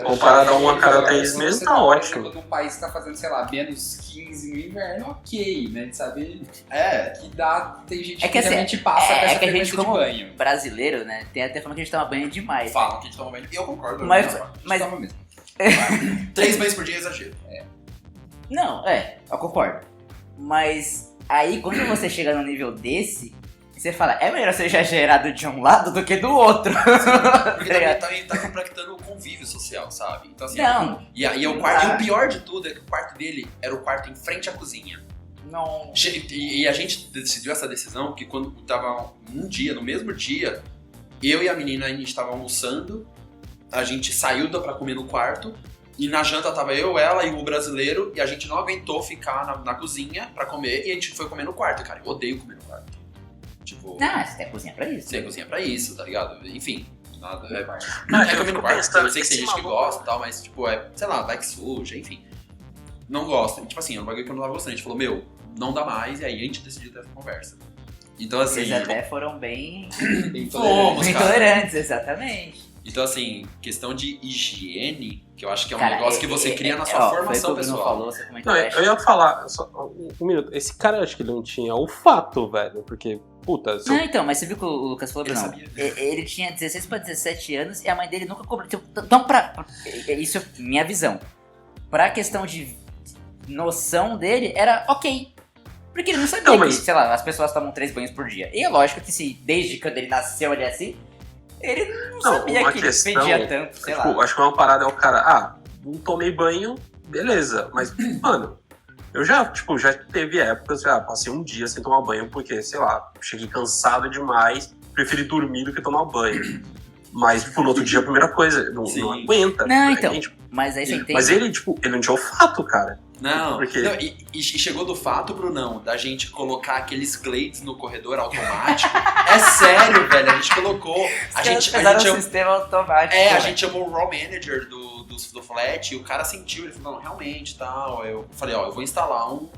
Comparado a 1 a cada 3 Se meses, você tá por ótimo. exemplo, num país que tá fazendo, sei lá, menos 15 no inverno, ok, né? De saber É. que dá, tem gente É que que assim, realmente passa com essa que a gente, frequência de como banho. brasileiro, né, tem até falando que a gente toma banho demais. Falam que a gente toma banho. E eu concordo. Mas- né? Mas, Toma mesmo. 3 banhos por dia é exagero. não, eu concordo. Mas aí, quando você chega num nível desse, você fala, é melhor ser exagerado de um lado do que do outro. Porque também tá compactando o convívio social, sabe? Então, assim, Não. E aí o quarto. E o pior de tudo é que o quarto dele era o quarto em frente à cozinha. Não. E a gente decidiu essa decisão que quando tava no mesmo dia, eu e a menina, a gente tava almoçando, a gente saiu pra comer no quarto, e na janta tava eu, ela e o brasileiro, e a gente não aguentou ficar na cozinha pra comer, e a gente foi comer no quarto. Cara, eu odeio comer no quarto. Tipo, Não, você tem a cozinha pra isso. você cozinha pra isso, tá ligado? Enfim, nada. Não, É eu comer no fico quarto, pensando eu sei que tem esse gente que maluco- gosta e tal, mas tipo, sei lá, vai que suja, enfim. Não gosta. Tipo assim, é um bagulho que eu não tava gostando. A gente falou, meu, não dá mais, e aí a gente decidiu ter essa conversa. Então assim. Vocês até foram bem Fomos, cara. intolerantes, exatamente. Então, assim, questão de higiene, que eu acho que é um Cara, negócio que você cria na sua formação foi o que o Bruno pessoal. falou, você comentou. Não, eu ia falar, só um minuto. Esse cara, acho que ele não tinha olfato, velho. Porque, puta, se eu- Não, então, mas você viu que o Lucas falou, Ele Bruno? sabia. Ele tinha 16 pra 17 anos e a mãe dele nunca cobrou. Então, isso é minha visão. Pra questão de noção dele, era ok. Porque ele não sabia Não, mas- que, sei lá, as pessoas tomam 3 banhos por dia. E é lógico que se desde quando ele nasceu ele é assim, ele não sabia uma que questão, fedia tanto, sei tipo, lá. acho que uma parada é o cara, não tomei banho, beleza. Mas, mano, eu já teve épocas, passei um dia sem tomar banho, porque, sei lá, cheguei cansado demais, preferi dormir do que tomar banho. Mas, tipo, no outro dia, a primeira coisa, não Sim. aguenta. Não, então, Gente, mas aí você entende. mas ele, tipo, ele não tinha olfato, cara. Não, Porque- não, e chegou do fato, Brunão, da gente colocar aqueles Glades no corredor automático. É sério, velho, a gente colocou. A gente pegaram o chamou, sistema automático. a velho. gente chamou o raw manager do flat e o cara sentiu, ele falou, não, realmente, tal. Eu falei, ó, eu vou instalar um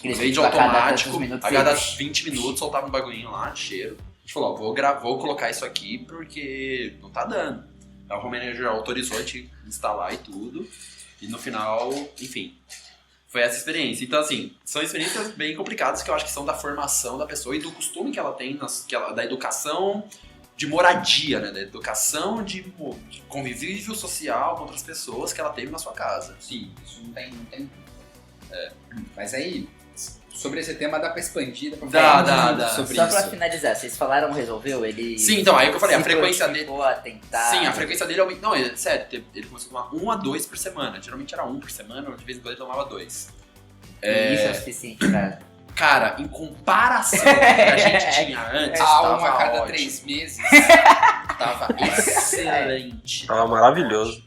Eles Glade ficam a cada automático, tantos minutos a cada eles- 20 minutos soltava um bagulhinho lá de cheiro. A gente falou, ó, vou colocar isso aqui porque não tá dando. Aí o home manager autorizou a gente instalar e tudo. E no final, enfim, foi essa experiência. Então, assim, são experiências bem complicadas que eu acho que são da formação da pessoa e do costume que ela tem, da educação de moradia, né? Da educação de convívio social com outras pessoas que ela teve na sua casa. Sim, isso não tem. Mas aí, sobre esse tema dá pra expandir, dá pra Dá, falar dá. sobre Só isso. pra finalizar, vocês falaram, resolveu? Ele. Sim, então, aí que eu falei, a se frequência dele. prontificou a tentar. Sim, a frequência dele aumenta. Não, sério, ele começou a tomar 1 a 2 por semana. Geralmente era 1 por semana, de vez em quando ele tomava 2. E isso é o suficiente pra. Cara, em comparação com o que a gente tinha antes, Ah, um tava a cada ótimo. 3 meses. Tava excelente. Tava maravilhoso.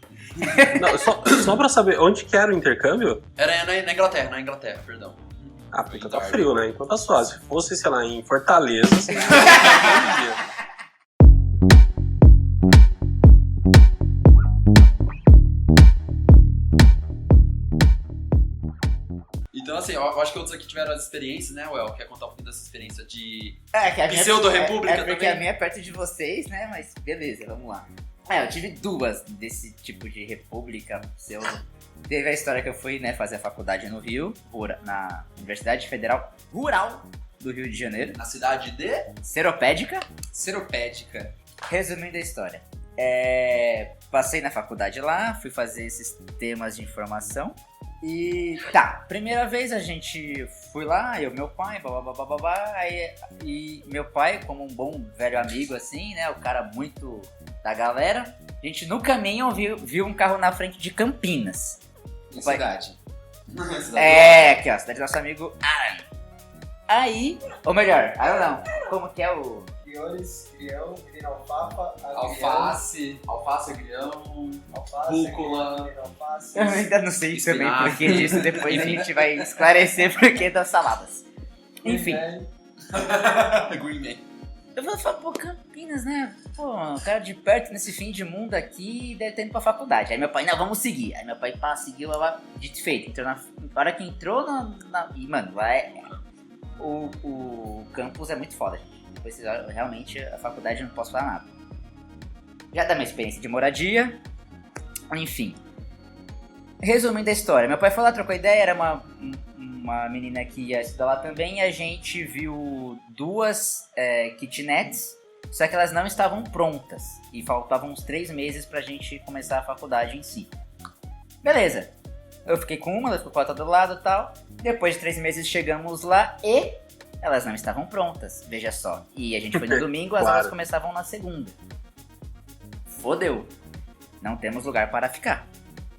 Não, só pra saber, onde que era o intercâmbio? Era na Inglaterra, perdão. Ah, porque tá frio, né? Então tá suave. Se fosse, sei lá, em Fortaleza, você Então, assim, eu acho que outros aqui tiveram as experiências, né, Well? Quer contar um pouquinho dessa experiência de... É, que a minha. Pseudo-república porque também? a minha é perto de vocês, né? Mas beleza, vamos lá. Eu tive 2 desse tipo de república pseudo. Teve a história que eu fui, né, fazer a faculdade no Rio, na Universidade Federal Rural do Rio de Janeiro, Na cidade de... Seropédica. Seropédica. Resumindo a história. Passei na faculdade lá, fui fazer esses temas de informação. E tá, primeira vez a gente fui lá, eu e meu pai, babá, e meu pai, como um bom velho amigo assim, né, o cara muito da galera, a gente no caminho viu um carro na frente de Campinas. Em cidade. Aqui ó, cidade do nosso amigo Aran. Aí, ou melhor, Aran não, como que é o... Friores, grião, green alfafa, Alface, grão, rúcula. alface. Eu ainda não sei também Espinafre. por que disso, depois a gente vai esclarecer por que das saladas. Enfim, Green Man. eu vou falar, pô, Campinas, né? Pô, um cara de perto nesse fim de mundo aqui, deve ter ido pra faculdade. Aí meu pai, não, vamos seguir. Aí meu pai, seguiu, lá, dito e feito. Entrou na hora que entrou e, mano, lá o campus é muito foda, gente. Depois, realmente, a faculdade eu não posso falar nada. Já da minha experiência de moradia, enfim. Resumindo a história, meu pai foi lá, trocou ideia, era uma menina que ia estudar lá também, e a gente viu 2 kitnets, só que elas não estavam prontas, e faltavam uns 3 meses pra gente começar a faculdade em si. Beleza, eu fiquei com uma, ela ficou com a outra do lado e tal, depois de 3 meses chegamos lá e elas não estavam prontas, veja só. E a gente foi no domingo, as aulas começavam na segunda. Fodeu. Não temos lugar para ficar.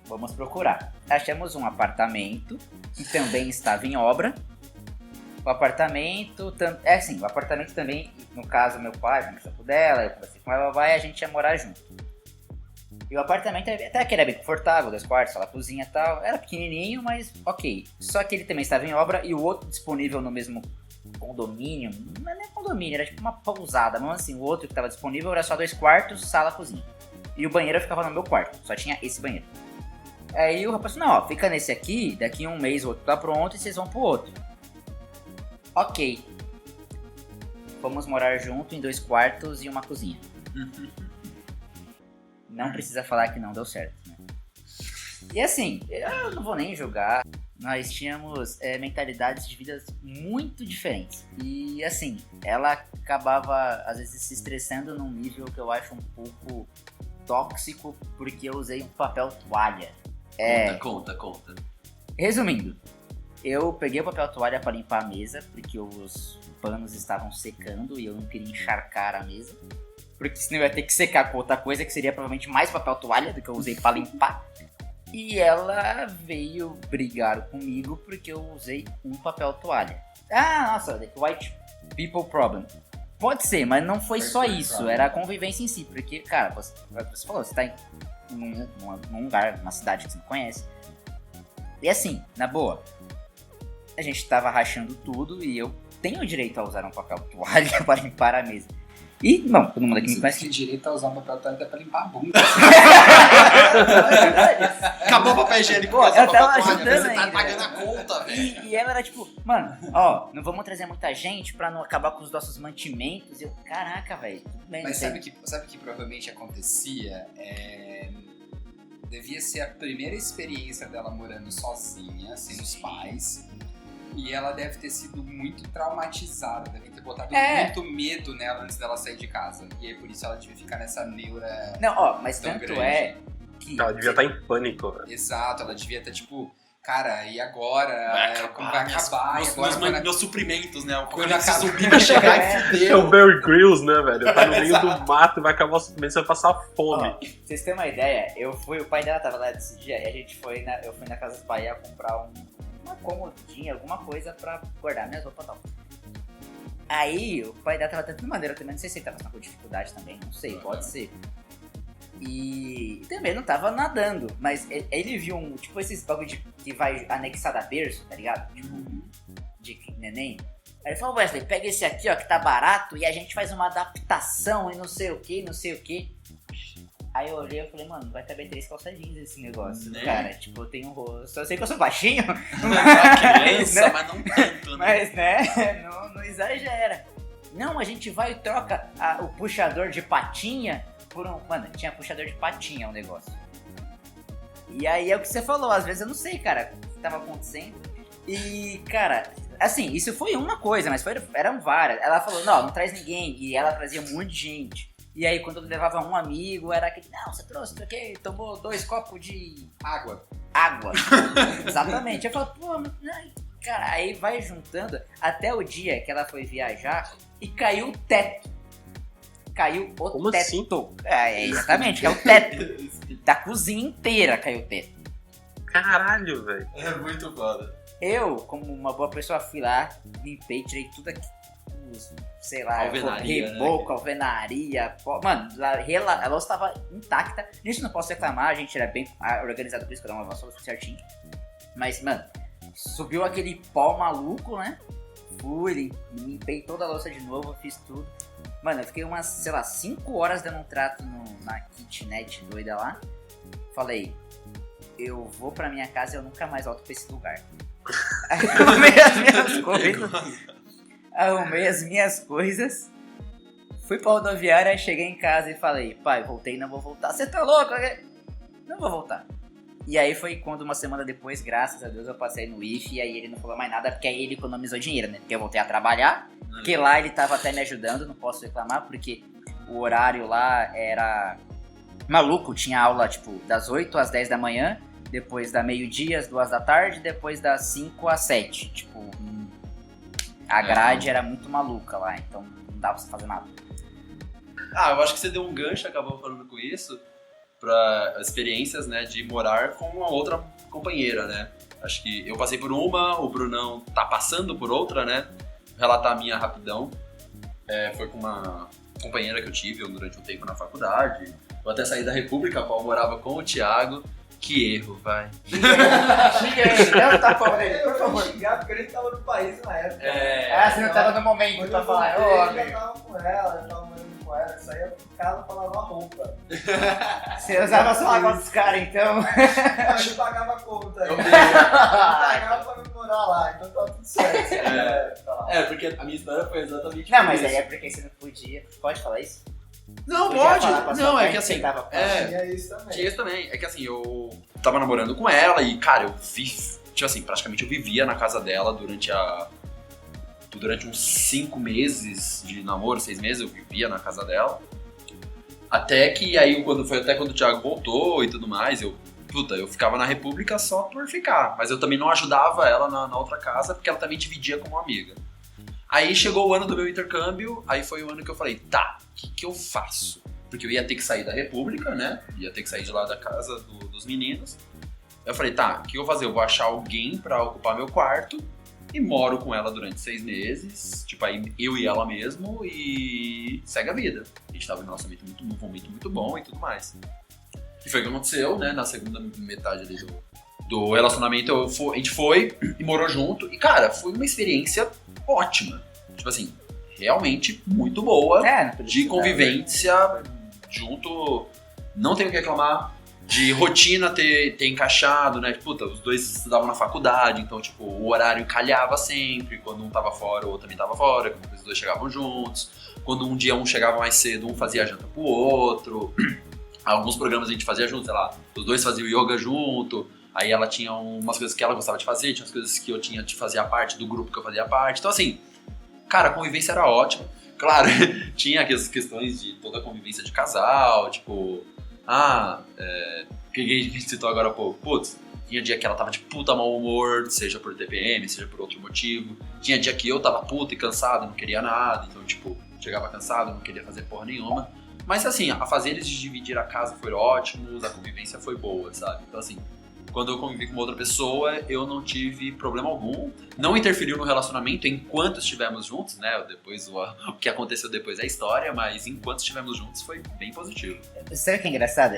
Vamos procurar. Achamos um apartamento que também estava em obra. O apartamento... o apartamento também, no caso, meu pai conversou com dela, eu conversei com ela, e a gente ia morar junto. E o apartamento até que era bem confortável, 2 quartos, sala, cozinha e tal. Era pequenininho, mas ok. Só que ele também estava em obra e o outro disponível no mesmo condomínio, não é nem condomínio, era tipo uma pousada, mas assim, o outro que estava disponível era só 2 quartos, sala, cozinha. E o banheiro ficava no meu quarto, só tinha esse banheiro. Aí o rapaz falou, não, ó, fica nesse aqui, daqui um mês o outro tá pronto e vocês vão pro outro. Ok. Fomos morar junto em 2 quartos e uma cozinha. Não precisa falar que não deu certo, né? E assim, eu não vou nem julgar. Nós tínhamos mentalidades de vidas muito diferentes. E assim, ela acabava às vezes se estressando num nível que eu acho um pouco tóxico, porque eu usei um papel toalha. Conta. Resumindo, eu peguei o papel toalha para limpar a mesa, porque os panos estavam secando e eu não queria encharcar a mesa. Porque senão eu ia ter que secar com outra coisa, que seria provavelmente mais papel toalha do que eu usei para limpar. E ela veio brigar comigo porque eu usei um papel toalha. Ah, nossa, white people problem. Pode ser, mas não foi só isso. Era a convivência em si. Porque, cara, você falou, você tá num lugar, numa cidade que você não conhece. E assim, na boa, a gente tava rachando tudo e eu tenho o direito a usar um papel toalha para limpar a mesa. E, não, todo mundo aqui me conhece. Tem direito a usar um papel toalha até pra limpar a bunda. Acabou o papel higiênico. Pô, eu tava ajudando Você tá ainda. pagando a conta, velho. E ela era tipo, mano, ó, não vamos trazer muita gente pra não acabar com os nossos mantimentos. E eu, caraca, velho, tudo bem. Mas sabe o que provavelmente acontecia? Devia ser a primeira experiência dela morando sozinha, sem os pais. E ela deve ter sido muito traumatizada, deve ter botado muito medo nela antes dela sair de casa. E aí por isso ela devia ficar nessa neura. Não, ó, mas tão tanto grande. é que... Ela devia estar em pânico, velho. Exato, ela devia estar tipo, cara, e agora? Como vai minhas- acabar? E agora meus suprimentos, né? quando Quando esse acaba- zumbi vai chegar e É o fudeu. Bear Grylls, né, velho? Tá no meio do mato e vai acabar os suprimentos e vai passar fome. Ó, pra vocês terem uma ideia, o pai dela tava lá desse dia e eu fui na casa dos Bahia comprar uma comodinha, alguma coisa pra guardar minhas roupas e tal. Aí o pai dela tava tentando maneira, eu também não sei se ele tava com dificuldade também, não sei, pode ser. E também não tava nadando, mas ele viu tipo esses bagulho que vai anexado a berço, tá ligado? Tipo, de neném. Aí ele falou, Wesley, pega esse aqui, ó, que tá barato e a gente faz uma adaptação e não sei o que. Aí eu olhei e falei, mano, vai caber 3 calçadinhos esse negócio, Né? cara. Tipo, eu tenho um rosto. Eu sei que eu sou baixinho, Uma criança, né? mas não tanto, né? Mas, né, não exagera. Não, a gente vai e troca o puxador de patinha por um... Mano, tinha puxador de patinha o negócio. E aí é o que você falou, às vezes eu não sei, cara, o que tava acontecendo. E, cara, assim, isso foi uma coisa, mas eram várias. Ela falou, não traz ninguém. E ela trazia um monte de gente. E aí, quando eu levava um amigo, era aquele, não, você trouxe, o quê? Tomou 2 copos de Água. água. Exatamente. Eu falo, pô, cara, aí vai juntando até o dia que ela foi viajar e caiu o teto. Caiu o Como teto. assim? Exatamente, caiu o teto. Da cozinha inteira caiu o teto. Caralho, velho. É muito foda. Eu, como uma boa pessoa, fui lá, limpei, tirei tudo aqui. Sei lá, Alvenaria, reboco, alvenaria. Mano, a louça tava intacta. Nisso não posso reclamar, a gente era bem organizado, por isso que eu dava uma vassoura certinho. Mas, mano, subiu aquele pó maluco, né? Fui, limpei toda a louça de novo, fiz tudo. Mano, eu fiquei umas, sei lá, 5 horas dando um trato na kitnet doida lá. Falei, eu vou pra minha casa e eu nunca mais volto pra esse lugar. Aí eu arrumei as minhas coisas. Arrumei as minhas coisas. Fui pra rodoviária, cheguei em casa e falei, pai, voltei, não vou voltar. Você tá louco? Não vou voltar. E aí foi quando uma semana depois, graças a Deus, eu passei no IF e aí ele não falou mais nada, porque aí ele economizou dinheiro, né? Porque eu voltei a trabalhar, porque lá ele tava até me ajudando, não posso reclamar, porque o horário lá era maluco, tinha aula, tipo, das 8 às 10 da manhã, depois da meio-dia às 2 da tarde, depois das 5 às 7, tipo, a grade era muito maluca lá, então não dava pra você fazer nada. Eu acho que você deu um gancho, acabou falando com isso, para experiências, né, de morar com uma outra companheira, né? Acho que eu passei por uma, o Brunão tá passando por outra, né? Vou relatar a minha rapidão. Foi com uma companheira que eu tive durante um tempo na faculdade. Eu até saí da República, a qual morava com o Thiago. Que erro, vai. Xinga ele, não tá falando dele, por Eu vou favor. xingar porque ele tava no país na época. Você não tava no momento Quando pra eu falar, voltei, ô, eu já amigo. tava com ela, eu tava morando com ela, saía de casa pra lavar roupa. Você usava só a água dos caras, então. Eu pagava a conta. Eu pagava pra me morar lá, então tá tudo certo. Porque a minha história foi exatamente Não, por mas isso. aí é porque você não podia. Pode falar isso? Não, Podia pode. falar pra sua Não, mãe é que assim... você tava com Tinha isso também. Tinha isso também. É que assim, eu tava namorando com ela e, cara, tipo assim, praticamente eu vivia na casa dela durante uns 5 meses de namoro, 6 meses, eu vivia na casa dela. Até que aí, quando o Thiago voltou e tudo mais, eu ficava na República só por ficar. Mas eu também não ajudava ela na outra casa, porque ela também dividia como amiga. Aí chegou o ano do meu intercâmbio, aí foi o ano que eu falei, tá, o que eu faço? Porque eu ia ter que sair da República, né? Ia ter que sair de lá da casa dos meninos. Eu falei, tá, o que eu vou fazer? Eu vou achar alguém pra ocupar meu quarto e moro com ela durante 6 meses. Tipo, aí eu e ela mesmo e segue a vida. A gente tava em um relacionamento muito bom e tudo mais. E foi o que aconteceu, né? Na segunda metade ali do relacionamento, a gente foi e morou junto. E, cara, foi uma experiência ótima. Tipo assim, realmente muito boa. De convivência junto. Não tenho o que reclamar. De rotina ter encaixado, né? Puta, os dois estudavam na faculdade, então, tipo, o horário calhava sempre. Quando um tava fora, o outro também tava fora. Quando os dois chegavam juntos. Quando um dia um chegava mais cedo, um fazia a janta pro outro. Alguns programas a gente fazia junto, sei lá. Os dois faziam yoga junto. Aí ela tinha umas coisas que ela gostava de fazer, tinha umas coisas que eu tinha de fazer a parte do grupo que eu fazia parte. Então, assim, cara, a convivência era ótima. Claro, tinha aquelas questões de toda a convivência de casal, tipo... que a gente citou agora há pouco. Putz, tinha dia que ela tava de puta mau humor, seja por TPM, seja por outro motivo. Tinha dia que eu tava puta e cansado, não queria nada. Então, tipo, chegava cansado, não queria fazer porra nenhuma. Mas, assim, a fazeres de dividir a casa foram ótimos, a convivência foi boa, sabe? Então, assim... Quando eu convivi com uma outra pessoa, eu não tive problema algum. Não interferiu no relacionamento enquanto estivemos juntos, né? Depois, o que aconteceu depois é a história, mas enquanto estivemos juntos foi bem positivo. Sabe o que é engraçado?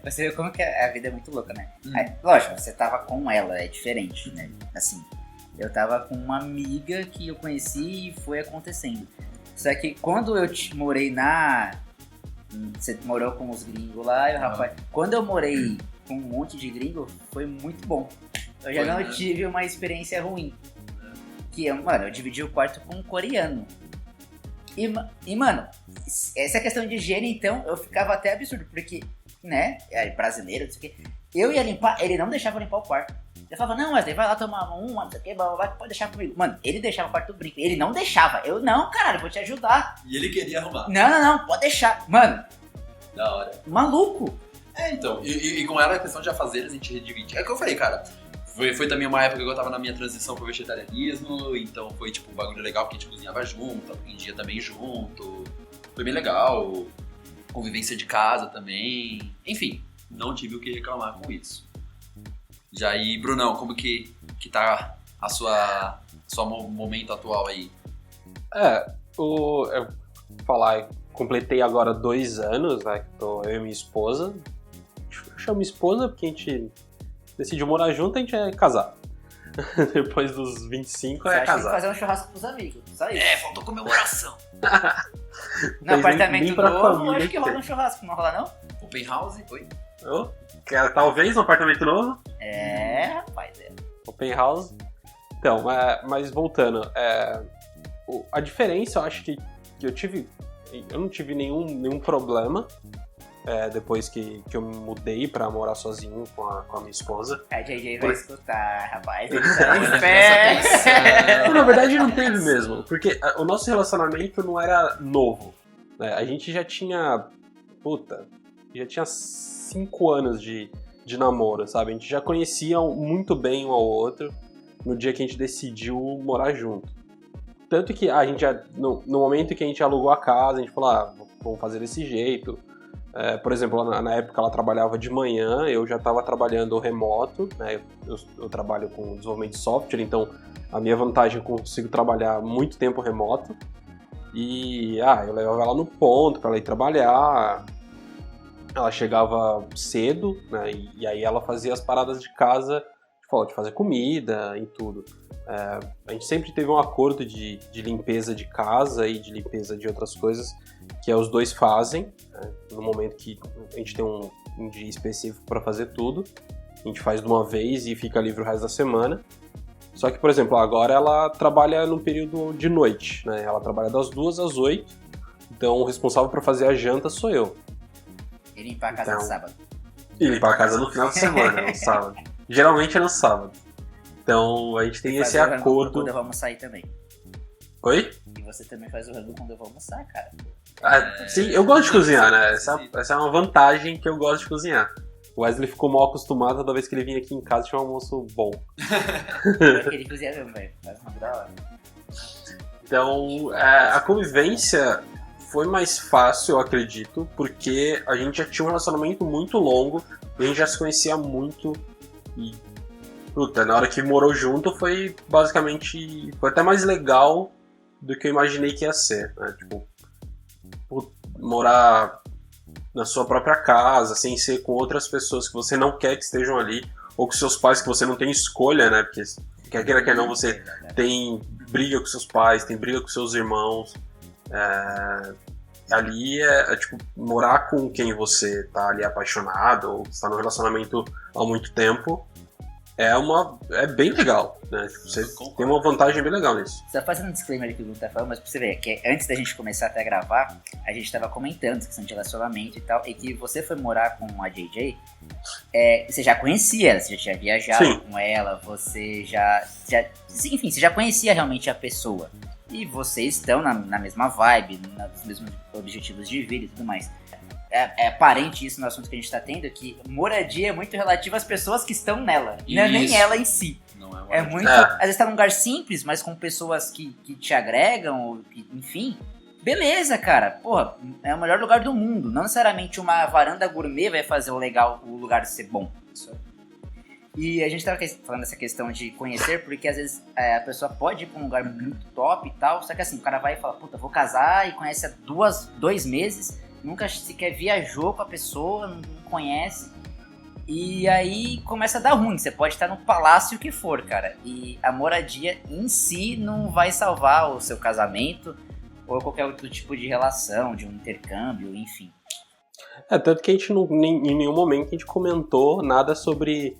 Você vê como que a vida é muito louca, né? Aí, lógico, você tava com ela, é diferente, né? Assim, eu tava com uma amiga que eu conheci e foi acontecendo. Só que quando eu morei Você morou com os gringos lá e o rapaz... Quando eu morei... com um monte de gringo, foi muito bom. Eu já não tive uma experiência ruim. Que, mano, eu dividi o quarto com um coreano. E, mano, essa questão de higiene, então, eu ficava até absurdo, porque, né, brasileiro, não sei o quê. Eu ia limpar, ele não deixava eu limpar o quarto. Ele falava, não, Wesley, vai lá tomar uma, não sei o que, pode deixar comigo. Mano, ele deixava o quarto do brinco. Ele não deixava. Eu, não, caralho, vou te ajudar. E ele queria arrumar. Não, pode deixar. Mano, Da hora. maluco. Então, e com ela a questão de afazeres a gente redivide. É o que eu falei, cara. Foi também uma época que eu tava na minha transição pro vegetarianismo, então foi tipo um bagulho legal que a gente cozinhava junto, aprendia também junto. Foi bem legal. Convivência de casa também. Enfim, não tive o que reclamar com isso. Já aí, Brunão, como que tá a sua momento atual aí? Eu falar, completei agora 2 anos, né, que tô eu e minha esposa. Eu chamo esposa porque a gente decidiu morar junto, a gente é casado. Depois dos 25 Você é acha que tem que casado. fazer um churrasco pros amigos, só isso. Faltou comemoração. No nem apartamento pra novo, família acho que que rola tem. um churrasco, não rola não? Open house, oi? Talvez um apartamento novo. Rapaz, Open house. Então, mas voltando, a diferença eu acho que eu não tive nenhum problema depois que eu me mudei pra morar sozinho com a minha esposa. A JJ vai escutar, rapaz. Ele Olha, tá em presta pé. atenção. Na verdade não teve mesmo, porque o nosso relacionamento não era novo, né? A gente já tinha 5 anos de namoro, sabe? A gente já conhecia muito bem um ao outro no dia que a gente decidiu morar junto. Tanto que a gente já, no momento que a gente alugou a casa, a gente falou, vamos fazer desse jeito. Por exemplo, na época ela trabalhava de manhã, eu já estava trabalhando remoto, né? Eu trabalho com desenvolvimento de software, então a minha vantagem é que eu consigo trabalhar muito tempo remoto. E eu levava ela no ponto para ela ir trabalhar. Ela chegava cedo, né? E aí ela fazia as paradas de casa, de fazer comida e tudo. A gente sempre teve um acordo de limpeza de casa e de limpeza de outras coisas que os dois fazem, né? No momento que a gente tem um dia específico para fazer tudo, a gente faz de uma vez e fica livre o resto da semana. Só que, por exemplo, agora ela trabalha no período de noite, né? Ela trabalha das 2 às 8, então o responsável para fazer a janta sou eu. E limpar a casa no sábado. E limpar a casa no final de semana, no sábado. Geralmente é no sábado. Então a gente tem esse Fazer o rango acordo. quando eu vou almoçar aí também. Oi? E você também faz o rango quando eu vou almoçar, cara. Sim, eu gosto de cozinhar, né? Essa é uma vantagem que eu gosto de cozinhar. O Wesley ficou mal acostumado toda vez que ele vinha aqui em casa tinha um almoço bom. Eu queria cozinhar mesmo, velho. Faz uma da hora. Então, a convivência foi mais fácil, eu acredito, porque a gente já tinha um relacionamento muito longo, a gente já se conhecia muito e, na hora que morou junto foi basicamente, foi até mais legal do que eu imaginei que ia ser, né? Tipo, morar na sua própria casa, sem ser com outras pessoas que você não quer que estejam ali, ou com seus pais que você não tem escolha, né? Porque quer queira, quer não, você tem briga com seus pais, tem briga com seus irmãos. Ali tipo, morar com quem você tá ali apaixonado, ou está no relacionamento há muito tempo, é bem legal, né? Você tem uma vantagem bem legal nisso. Só fazendo um disclaimer aqui que o Bruno tá falando, mas pra você ver, que antes da gente começar até a gravar, a gente tava comentando essa questão de relacionamento e tal, e que você foi morar com a JJ, você já conhecia ela, você já tinha viajado Sim. com ela, você enfim, você já conhecia realmente a pessoa. E vocês estão na mesma vibe, nos mesmos objetivos de vida e tudo mais. É aparente isso no assunto que a gente tá tendo, que moradia é muito relativa às pessoas que estão nela, não é nem Isso. ela em si. Não é uma É muito. Às vezes tá num lugar simples, mas com pessoas que te agregam, ou enfim. Beleza, cara. Porra, é o melhor lugar do mundo. Não necessariamente uma varanda gourmet vai fazer o lugar ser bom. E a gente tava falando dessa questão de conhecer, porque às vezes a pessoa pode ir pra um lugar muito top e tal, só que assim, o cara vai e fala, puta, vou casar e conhece há 2 meses, nunca sequer viajou com a pessoa, não conhece. E aí começa a dar ruim, você pode estar no palácio que for, cara. E a moradia em si não vai salvar o seu casamento ou qualquer outro tipo de relação, de um intercâmbio, enfim. Tanto que a gente em nenhum momento a gente comentou nada sobre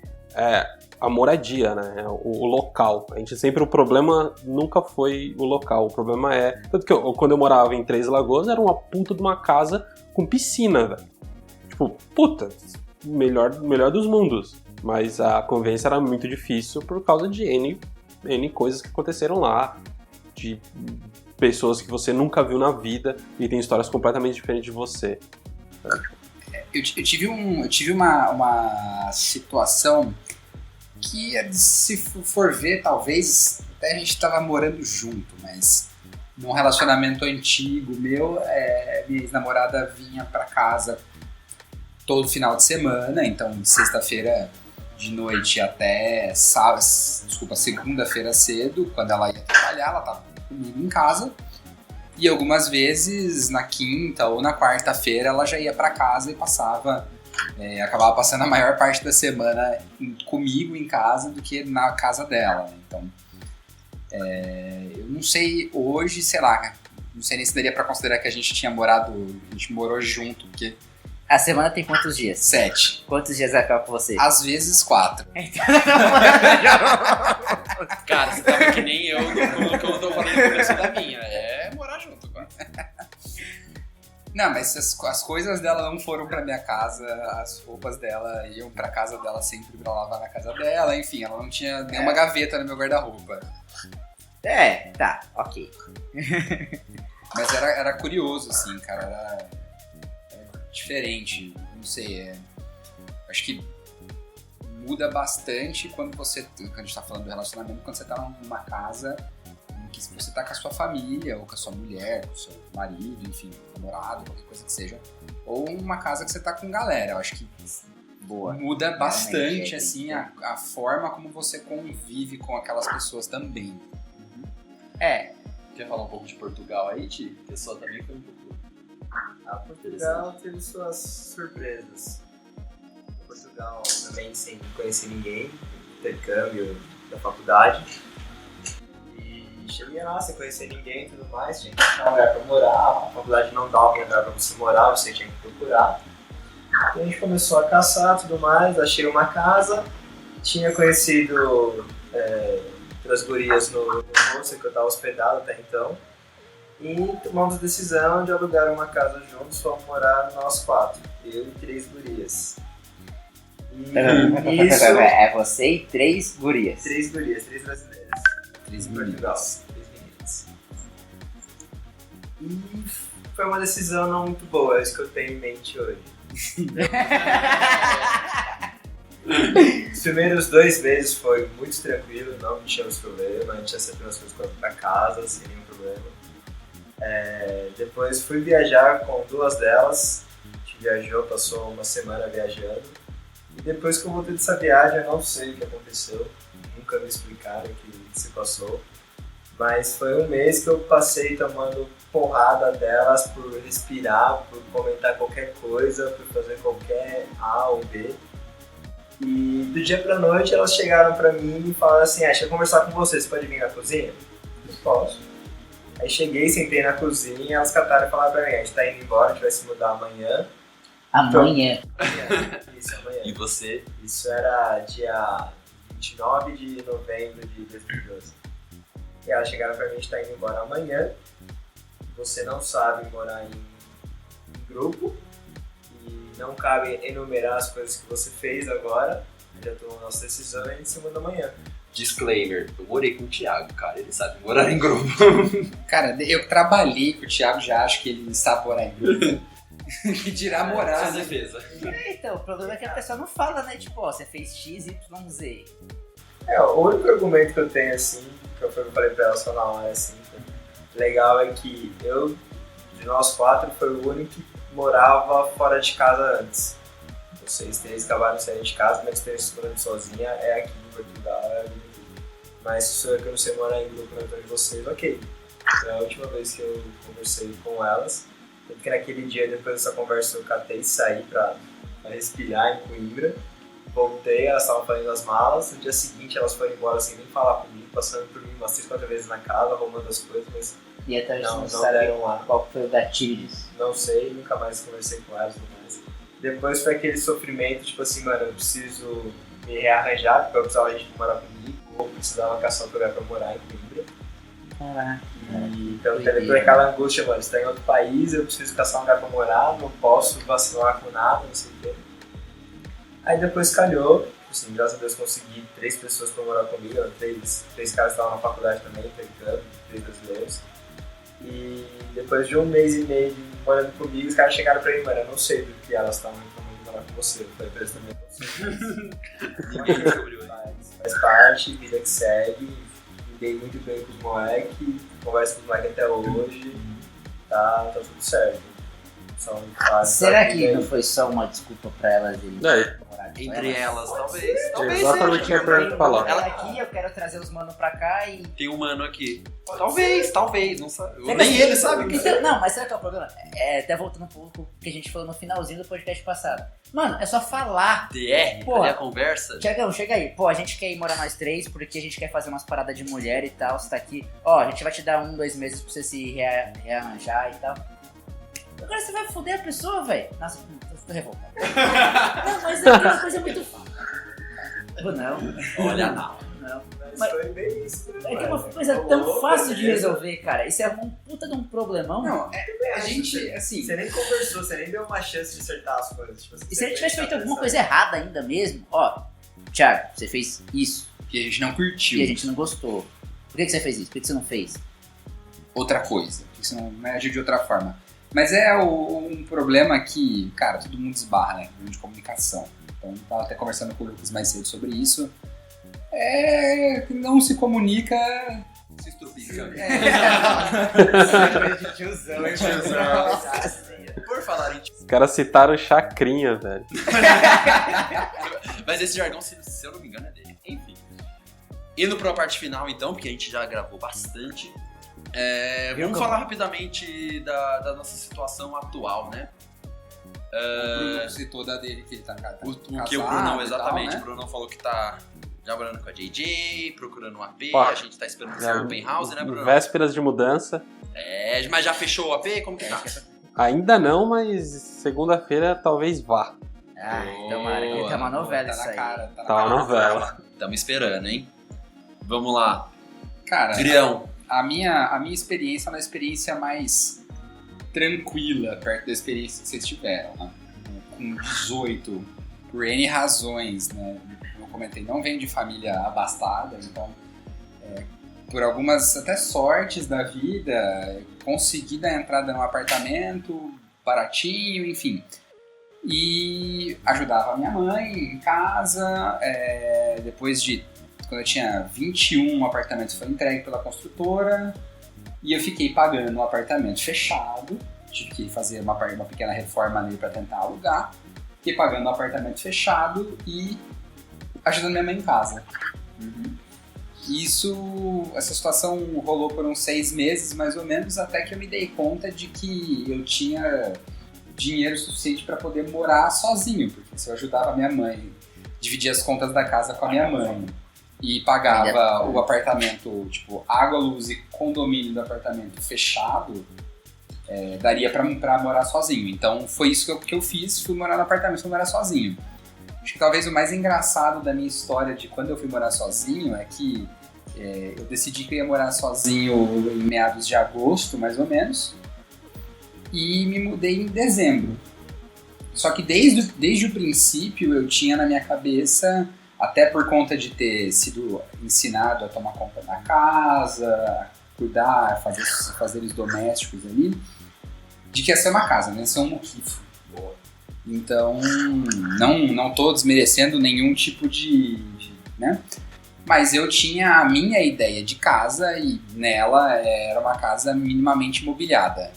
a moradia, né? O local. O problema nunca foi o local, o problema tanto que quando eu morava em Três Lagoas era uma puta de uma casa com piscina, velho. Tipo, puta, melhor dos mundos. Mas a convivência era muito difícil por causa de N coisas que aconteceram lá. De pessoas que você nunca viu na vida e tem histórias completamente diferentes de você. Eu tive uma situação que, se for ver, talvez até a gente estava morando junto, mas num relacionamento antigo meu, minha ex-namorada vinha para casa todo final de semana, então de sexta-feira de noite até segunda-feira cedo, quando ela ia trabalhar, ela estava comigo em casa. E algumas vezes, na quinta ou na quarta-feira, ela já ia para casa e acabava passando a maior parte da semana comigo em casa do que na casa dela. Né? Então, eu não sei hoje, sei lá, não sei nem se daria para considerar que a gente morou junto, porque... A semana tem quantos dias? 7. Quantos dias vai ficar com você? Às vezes 4. Cara, você tava que nem eu quando eu tô falando no começo da minha. É morar junto, cara. Não, mas as coisas dela não foram pra minha casa, as roupas dela iam pra casa dela sempre pra lavar na casa dela, enfim, ela não tinha nenhuma gaveta no meu guarda-roupa. Tá, ok. Mas era curioso, assim, cara, era diferente, não sei, acho que muda bastante quando a gente tá falando do relacionamento, quando você tá numa casa em que você tá com a sua família, ou com a sua mulher, com o seu marido, enfim, namorado, qualquer coisa que seja, ou uma casa que você tá com galera. Eu acho que muda bastante, assim, a forma como você convive com aquelas pessoas também. Quer falar um pouco de Portugal aí, Ti? Porque só também foi um pouco... Portugal teve suas surpresas. Portugal também sem conhecer ninguém, intercâmbio da faculdade. E cheguei lá sem conhecer ninguém e tudo mais, tinha que achar um lugar pra morar, a faculdade não dava um lugar pra você morar, você tinha que procurar. Então a gente começou a caçar e tudo mais, achei uma casa, tinha conhecido outras gurias no hostel que eu estava hospedado até então. E tomamos a decisão de alugar uma casa juntos, fomos morar nós 4, eu e 3 gurias. E isso... É você e 3 gurias. 3 gurias, 3 brasileiras. 3 em Portugal, 3 meninas. E foi uma decisão não muito boa, é isso que eu tenho em mente hoje. Os primeiros 2 meses foi muito tranquilo, não tínhamos problema, a gente ia sempre as coisas pra casa, sem nenhum problema. Depois fui viajar com 2 delas, a gente viajou, passou uma semana viajando. E depois que eu voltei dessa viagem, eu não sei o que aconteceu, nunca me explicaram o que se passou. Mas foi um mês que eu passei tomando porrada delas por respirar, por comentar qualquer coisa, por fazer qualquer A ou B. E do dia pra noite elas chegaram pra mim e falaram assim, deixa eu conversar com você pode vir na cozinha? Eu posso. Aí cheguei, sentei na cozinha, elas cataram e falaram pra mim, a gente tá indo embora, a gente vai se mudar amanhã. Amanhã? Isso, amanhã. E você? Isso era dia 29 de novembro de 2012. E elas chegaram pra mim, a gente tá indo embora amanhã. Você não sabe morar em grupo. E não cabe enumerar as coisas que você fez agora. Já tomou a nossa decisão e a gente se muda amanhã. Disclaimer, eu morei com o Thiago, cara, ele sabe morar em grupo. Cara, eu trabalhei com o Thiago, já acho que ele sabe morar em grupo. Que dirá morar, Sua né? defesa. Então, o problema é que a pessoa não fala, né? Tipo, ó, você fez X, Y, Z. O único argumento que eu tenho, assim, que eu falei pra ela só na hora, assim, legal é que eu, de nós 4, foi o único que morava fora de casa antes. Vocês 3 acabaram de sair de casa, minha experiência morando sozinha é aqui em Portugal, mas se sou eu que eu não sei morar em grupo na de vocês, ok. Foi a última vez que eu conversei com elas, tanto que naquele dia, depois dessa conversa, eu catei e saí pra respirar em Coimbra. Voltei, elas estavam fazendo as malas, no dia seguinte elas foram embora sem nem falar comigo, passando por mim umas 3, 4 vezes na casa, arrumando as coisas, mas E até hoje não você não sabe deram lá. qual foi o gatilho disso. Não sei, nunca mais conversei com elas, mais. Depois foi aquele sofrimento, tipo assim, mano, eu preciso me rearranjar, porque eu precisava de gente morar comigo, ou precisava caçar outro lugar pra morar em Coimbra. Caraca. E então teve toda aquela angústia, mano, você tá em outro país, eu preciso caçar um lugar pra morar, não posso vacilar com nada, não sei o quê. Aí depois calhou, assim, graças a Deus consegui 3 pessoas pra morar comigo, 3 caras estavam na faculdade também, tentando, 3 brasileiros. E depois de 1 mês e meio morando comigo, os caras chegaram pra mim, mano, eu não sei do que elas estavam reclamando de morar com você. Eu falei pra eles também, não sei. Ninguém descobriu, faz parte, vida que segue, me dei muito bem com os moleques, converso com os moleques até hoje, tá tudo certo. Será que não foi só uma desculpa pra elas irem morar com Entre elas, talvez. Exatamente o que eu ia falar. Ela aqui, eu quero trazer os manos pra cá e... Tem um mano aqui. Talvez, não sabe. Será Nem que- ele sabe. Então, não, mas será que é o problema? Até voltando um pouco que a gente falou no finalzinho do podcast passado. Mano, é só falar. DR, Porra. cadê a conversa? Tiagão, chega aí. Pô, a gente quer ir morar nós 3 porque a gente quer fazer umas paradas de mulher e tal. Você tá aqui. Ó, a gente vai te dar 1, 2 meses pra você se rearranjar e tal. Agora você vai foder a pessoa, velho. Nossa, eu tô revoltado. Não, mas é uma coisa muito fácil. Não. Olha, não. Mas foi bem isso. É que é uma coisa tão fácil de resolver, cara. Isso é um puta de um problemão. Não, a gente, assim... Você nem conversou, você nem deu uma chance de acertar as coisas. Tipo, E se ele tivesse feito alguma coisa errada ainda mesmo, ó, Thiago, você fez isso Que a gente não curtiu. e a gente não gostou. Por que você fez isso? Por que você não fez? Outra coisa. Por que você não agiu de outra forma? Mas é um problema que, cara, todo mundo esbarra, né? De comunicação. Então, eu tava até conversando com o Lucas mais cedo sobre isso. Não se comunica... Se estrupica. de tiozão, hein, Por falar em Os caras citaram chacrinha, velho. Mas esse jargão, se eu não me engano, é dele. Enfim. Indo pra parte final, então, porque a gente já gravou bastante. Vamos falar rapidamente da nossa situação atual, né? O Bruno citou da dele que ele tá casado. O que o Brunão, exatamente. O Brunão falou que tá já morando com a JJ, procurando um AP. Pá. A gente tá esperando esse open house, né, Brunão? Vésperas de mudança. Mas já fechou o AP? Como que tá? Ainda não, mas segunda-feira talvez vá. Tomara, que tá uma novela Tá isso na aí. cara. Tá na Tá uma cara. novela. Tamo esperando, hein? Vamos lá. Cara, Grião. a minha experiência é uma experiência mais tranquila perto da experiência que vocês tiveram, né? Com 18, por N razões, né? Eu comentei, não venho de família abastada, então por algumas até sortes da vida, consegui dar entrada num apartamento baratinho, enfim. E ajudava a minha mãe em casa, depois de... Quando eu tinha 21, o apartamento foi entregue pela construtora e eu fiquei pagando um apartamento fechado. Tive que fazer uma pequena reforma nele para tentar alugar. Fiquei pagando um apartamento fechado e ajudando minha mãe em casa. Essa situação rolou por uns 6 meses, mais ou menos, até que eu me dei conta de que eu tinha dinheiro suficiente para poder morar sozinho, porque se eu ajudava a minha mãe, dividia as contas da casa com a minha mãe e pagava o apartamento, tipo, água, luz e condomínio do apartamento fechado, daria pra morar sozinho. Então foi isso que eu fiz, fui morar no apartamento, fui morar sozinho. Acho que talvez o mais engraçado da minha história de quando eu fui morar sozinho é que eu decidi que eu ia morar sozinho em meados de agosto, mais ou menos, e me mudei em dezembro. Só que desde o princípio eu tinha na minha cabeça, até por conta de ter sido ensinado a tomar conta da casa, cuidar, fazer os domésticos ali, de que ia ser uma casa, não ia ser um muquifo. Então, não tô desmerecendo nenhum tipo de né? Mas eu tinha a minha ideia de casa e nela era uma casa minimamente mobiliada.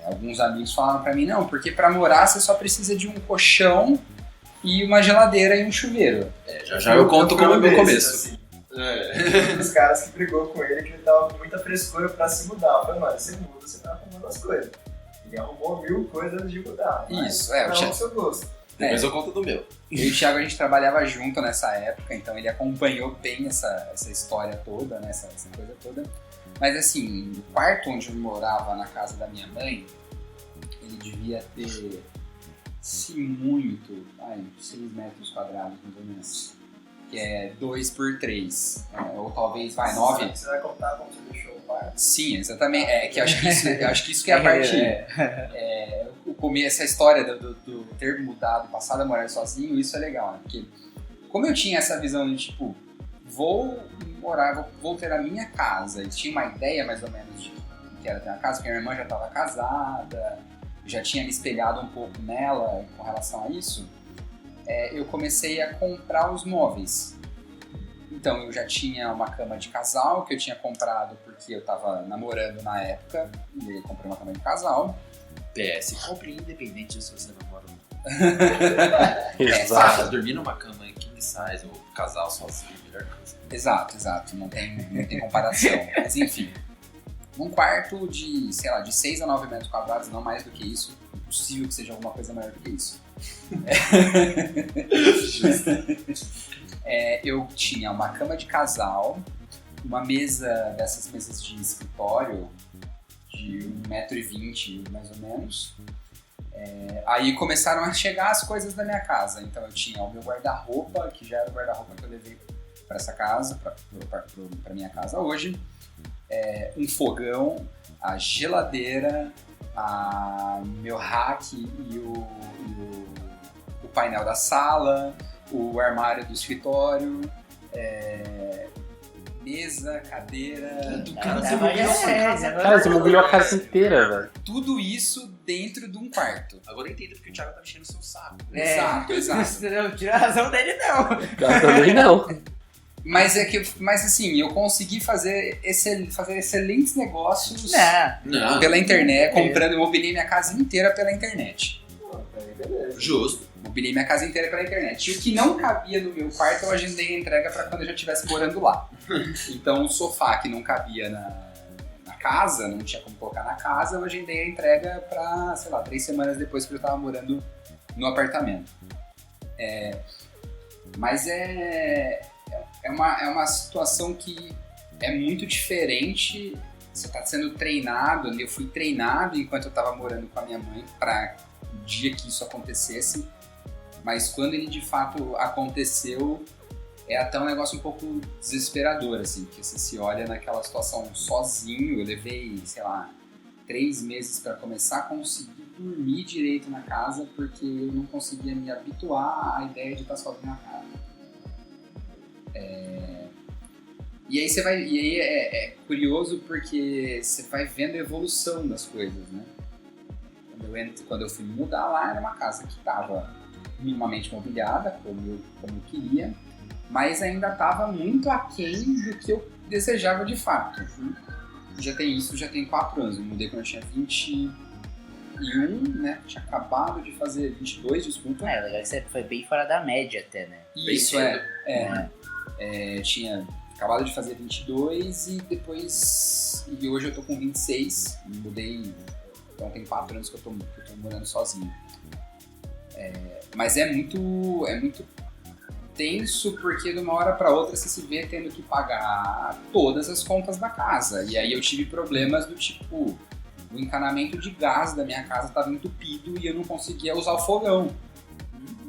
Alguns amigos falaram pra mim, não, porque pra morar você só precisa de um colchão e uma geladeira e um chuveiro. Já eu conto como é o meu começo. Assim. Os caras que brigou com ele, que ele tava com muita frescura pra se mudar. Eu falei, mano, você muda, você tá arrumando as coisas. Ele arrumou 1000 coisas de mudar. Isso, não é o seu gosto. Depois eu conto do meu. Eu e o Thiago, a gente trabalhava junto nessa época, então ele acompanhou bem essa história toda, né, essa coisa toda. Mas assim, o quarto onde eu morava na casa da minha mãe, ele devia ter, se muito, 6 metros quadrados, mais ou menos. Que é 2x3, ou talvez, 9. Você vai contar como você deixou o quarto? Sim, exatamente. Que eu acho que isso que é a parte... essa história do ter mudado, passado a morar sozinho, isso é legal, né? Porque como eu tinha essa visão de, tipo, vou ter a minha casa, e tinha uma ideia mais ou menos de que era ter uma casa, porque minha irmã já estava casada, já tinha me espelhado um pouco nela com relação a isso, eu comecei a comprar os móveis. Então, eu já tinha uma cama de casal que eu tinha comprado porque eu tava namorando na época, e aí eu comprei uma cama de casal. PS, compre independente se você namora ou não. Exato. Dormir numa cama em king size ou casal sozinho, melhor coisa. Exato, não tem comparação. Mas enfim, um quarto de, sei lá, de 6 a 9 metros quadrados, não mais do que isso. Impossível que seja alguma coisa maior do que isso. Eu tinha uma cama de casal, uma mesa dessas mesas de escritório de 1,20 m mais ou menos. Aí começaram a chegar as coisas da minha casa. Então eu tinha o meu guarda-roupa, que já era o guarda-roupa que eu levei para essa casa, para minha casa hoje. Um fogão, a geladeira, meu rack e o painel da sala, o armário do escritório, mesa, cadeira... Cara, você mobiliou a casa inteira, velho. Tudo isso dentro de um quarto. Agora eu entendo porque o Thiago tá enchendo o seu saco. Exato. Não tira a razão dele, não. Eu também não. Mas assim, eu consegui fazer excelentes negócios Não. pela internet, comprando, eu mobiliei minha casa inteira pela internet. Justo. Mobiliei minha casa inteira pela internet. E o que não cabia no meu quarto, eu agendei a entrega para quando eu já estivesse morando lá. Então, o sofá que não cabia na casa, não tinha como colocar na casa, eu agendei a entrega para, sei lá, 3 semanas depois que eu estava morando no apartamento. Mas é uma situação que é muito diferente. Você está sendo treinado, eu fui treinado enquanto eu estava morando com a minha mãe para o dia que isso acontecesse, mas quando ele de fato aconteceu, é até um negócio um pouco desesperador, assim, porque você se olha naquela situação sozinho. Eu levei, sei lá, 3 meses para começar a conseguir dormir direito na casa, porque eu não conseguia me habituar à ideia de estar sozinho na casa. E aí você vai, é curioso porque você vai vendo a evolução das coisas, né? Quando eu fui mudar lá, era uma casa que estava minimamente mobiliada, como eu queria, mas ainda estava muito aquém do que eu desejava de fato. Já tem 4 anos. Eu mudei quando eu tinha 21, né? Tinha acabado de fazer 22, desculpa. Legal que você foi bem fora da média até, né? Isso, tinha acabado de fazer 22 e depois... E hoje eu tô com 26, mudei... Então tem 4 anos que eu tô morando sozinho. Mas é muito tenso, porque de uma hora para outra você se vê tendo que pagar todas as contas da casa. E aí eu tive problemas do tipo... O encanamento de gás da minha casa estava entupido e eu não conseguia usar o fogão.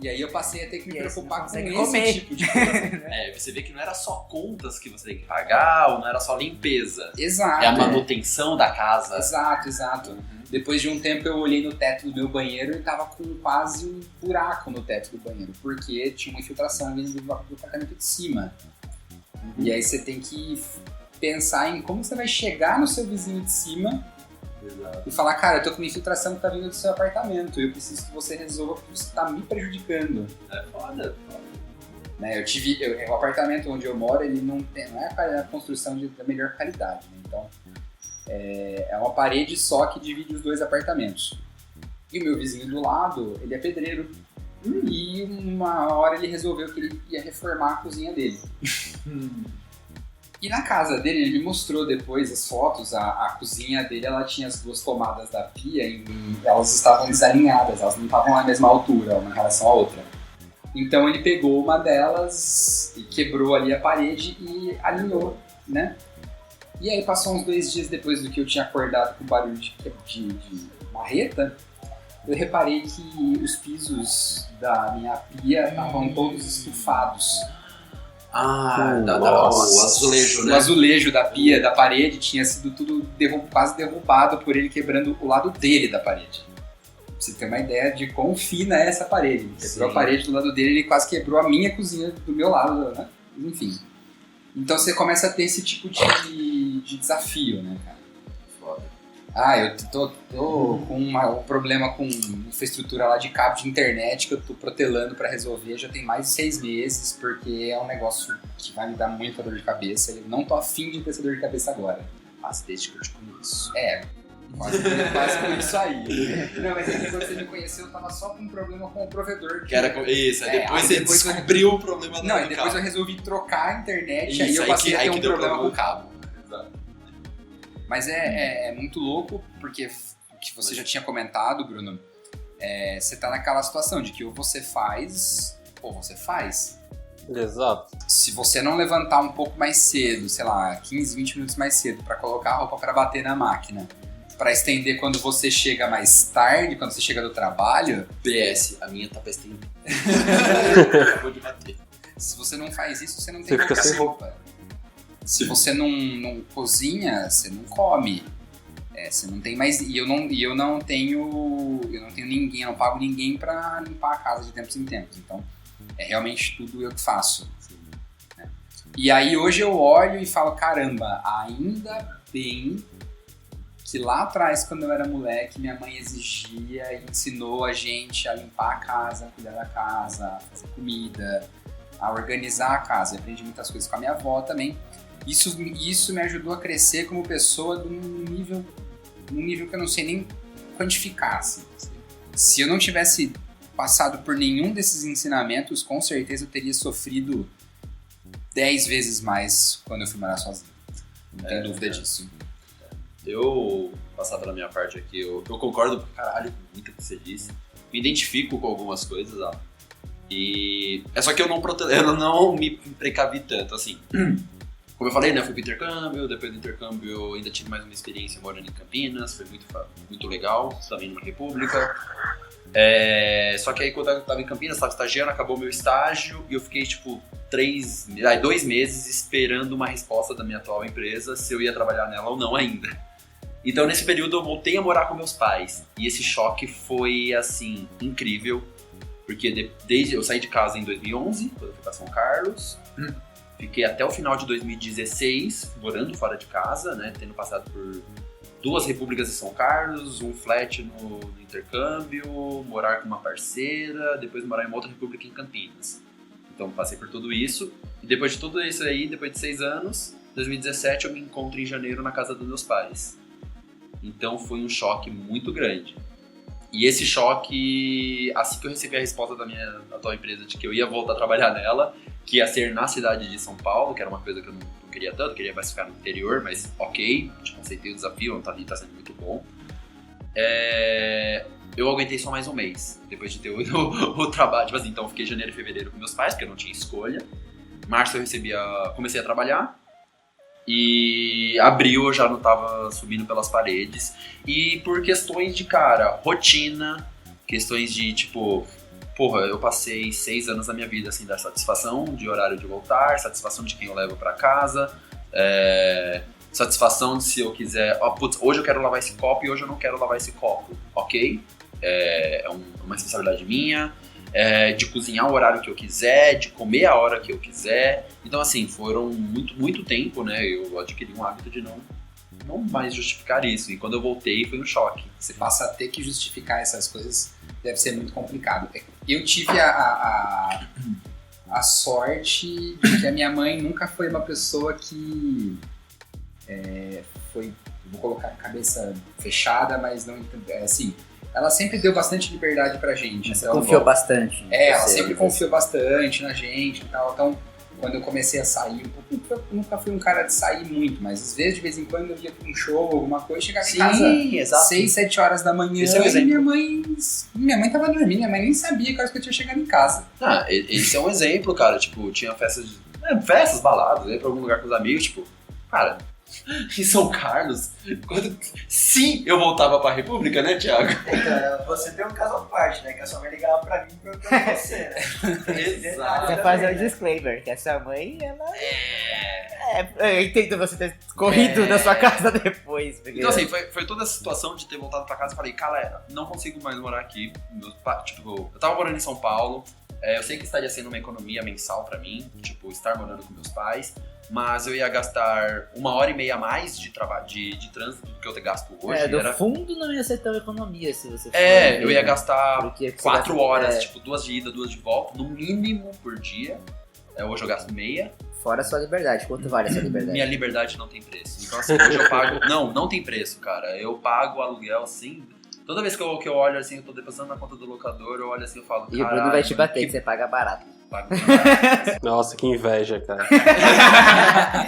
E aí eu passei a ter que me preocupar com esse tipo de coisa. Né? Você vê que não era só contas que você tem que pagar, ou não era só limpeza. Exato. É a manutenção da casa. Exato. Depois de um tempo eu olhei no teto do meu banheiro e tava com quase um buraco no teto do banheiro, porque tinha uma infiltração vindo do apartamento de cima. E aí você tem que pensar em como você vai chegar no seu vizinho de cima. Exato. E falar, cara, eu tô com uma infiltração que tá vindo do seu apartamento, eu preciso que você resolva porque você tá me prejudicando. É foda. Né, o apartamento onde eu moro, ele não é a construção da melhor qualidade, né? Então é uma parede só que divide os 2 apartamentos. E o meu vizinho do lado, ele é pedreiro. E uma hora ele resolveu que ele ia reformar a cozinha dele. E na casa dele, ele me mostrou depois as fotos, a cozinha dele, ela tinha as 2 tomadas da pia e elas estavam desalinhadas, elas não estavam na mesma altura, uma em relação à outra. Então ele pegou uma delas e quebrou ali a parede e alinhou, né? E aí passou uns 2 dias depois do que eu tinha acordado com barulho de marreta, eu reparei que os pisos da minha pia estavam todos estufados. O azulejo, né? O azulejo da pia, da parede, tinha sido tudo quase derrubado por ele quebrando o lado dele da parede. você ter uma ideia de quão fina é essa parede. Ele quebrou a parede do lado dele, ele quase quebrou a minha cozinha do meu lado, né? Enfim. Então você começa a ter esse tipo de desafio, né, cara? Eu tô com um problema com infraestrutura lá de cabo de internet que eu tô protelando pra resolver já tem mais de 6 meses, porque é um negócio que vai me dar muita dor de cabeça. Eu não tô afim de ter essa dor de cabeça agora. Mas desde que eu te conheço. Quase por isso aí. Não, mas quando você me conheceu, eu tava só com um problema com o provedor. Que era com isso, aí depois você descobriu o problema do Não, e depois eu resolvi trocar a internet, isso, aí eu passei a ter um deu problema com o cabo. Mas é muito louco, porque o que você já tinha comentado, Bruno, você tá naquela situação de que ou você faz, ou você faz. Exato. Se você não levantar um pouco mais cedo, sei lá, 15, 20 minutos mais cedo, pra colocar a roupa pra bater na máquina, pra estender quando você chega mais tarde, quando você chega do trabalho... PS, a minha tá pra estender. Vou de bater. Se você não faz isso, você não tem Você fica sem roupa. Se você não cozinha, você não come. Você não tem mais. E eu não tenho ninguém, eu não pago ninguém pra limpar a casa de tempos em tempos. Então, é realmente tudo eu que faço. Né? E aí hoje eu olho e falo, caramba, ainda bem que lá atrás, quando eu era moleque, minha mãe exigia e ensinou a gente a limpar a casa, a cuidar da casa, a fazer comida, a organizar a casa. Eu aprendi muitas coisas com a minha avó também. Isso me ajudou a crescer como pessoa num nível que eu não sei nem quantificar. Assim. Se eu não tivesse passado por nenhum desses ensinamentos, com certeza eu teria sofrido 10 vezes mais quando eu fui morar sozinho. Não tenho dúvida disso. Eu, passar pela minha parte aqui, eu concordo pra caralho com muito que você disse. Me identifico com algumas coisas, ó. E é só que eu não me precavi tanto, assim. Como eu falei, né, eu fui pro intercâmbio, depois do intercâmbio eu ainda tive mais uma experiência morando em Campinas, foi muito legal, também numa república. Só que aí quando eu tava em Campinas, tava estagiando, acabou meu estágio e eu fiquei tipo 2 meses esperando uma resposta da minha atual empresa se eu ia trabalhar nela ou não ainda. Então nesse período eu voltei a morar com meus pais e esse choque foi assim, incrível, porque desde eu saí de casa em 2011, quando eu fui pra São Carlos, fiquei até o final de 2016 morando fora de casa, né, tendo passado por 2 repúblicas em São Carlos, um flat no intercâmbio, morar com uma parceira, depois morar em uma outra república em Campinas. Então passei por tudo isso, e depois de tudo isso aí, depois de 6 anos, em 2017 eu me encontro em janeiro na casa dos meus pais. Então foi um choque muito grande. E esse choque, assim que eu recebi a resposta da minha atual empresa de que eu ia voltar a trabalhar nela, que ia ser na cidade de São Paulo, que era uma coisa que eu não queria tanto, queria mais ficar no interior, mas ok, tipo, aceitei o desafio, tá sendo muito bom. Eu aguentei só mais um mês, depois de ter o trabalho, tipo assim, então eu fiquei janeiro e fevereiro com meus pais, porque eu não tinha escolha. Março eu comecei a trabalhar, e abril eu já não tava subindo pelas paredes, e por questões de, rotina, questões de, tipo... Porra, eu passei 6 anos da minha vida sem dar satisfação de horário de voltar, satisfação de quem eu levo pra casa, satisfação de se eu quiser... hoje eu quero lavar esse copo e hoje eu não quero lavar esse copo, ok? É uma responsabilidade minha, de cozinhar o horário que eu quiser, de comer a hora que eu quiser. Então, assim, foram muito tempo, né? Eu adquiri um hábito de não mais justificar isso. E quando eu voltei, foi um choque. Você passa a ter que justificar essas coisas, deve ser muito complicado. Eu tive a sorte de que a minha mãe nunca foi uma pessoa que vou colocar a cabeça fechada, mas não, assim, ela sempre deu bastante liberdade pra gente. Você confiou bastante. Ela sempre confiou bastante na gente e tal, então quando eu comecei a sair, eu nunca fui um cara de sair muito, mas às vezes, de vez em quando, eu ia pra um show, alguma coisa, chegava em casa 6, 7 horas da manhã, e minha mãe tava dormindo, minha mãe nem sabia que horas que eu tinha chegado em casa. Esse é um exemplo, cara, tipo, tinha festas, baladas, eu ia pra algum lugar com os amigos, tipo, cara, em São Carlos, se eu voltava pra República, né, Thiago? Então, você tem um caso à parte, né, que a sua mãe ligava pra mim pra você, né? Exato. Você fazer um disclaimer, que essa mãe, ela... Eu entendo você ter corrido da sua casa depois. Porque... Então assim, foi toda essa situação de ter voltado pra casa e falei, galera, não consigo mais morar aqui. Tipo, eu tava morando em São Paulo, eu sei que estaria sendo uma economia mensal pra mim, tipo, estar morando com meus pais, mas eu ia gastar 1h30 a mais de trabalho, de trânsito do que eu gasto hoje. Do fundo não ia ser tão economia se você for eu ia gastar porque 4 horas, tipo, 2 de ida, 2 de volta, no mínimo por dia. Hoje eu gasto meia. Fora a sua liberdade. Quanto vale a sua liberdade? Minha liberdade não tem preço. Então assim, hoje eu pago... Não tem preço, cara. Eu pago aluguel, assim... Toda vez que eu olho assim, eu tô depositando na conta do locador, eu olho assim e falo, e o Bruno vai te bater, que você paga barato. Pago barato. Nossa, que inveja, cara.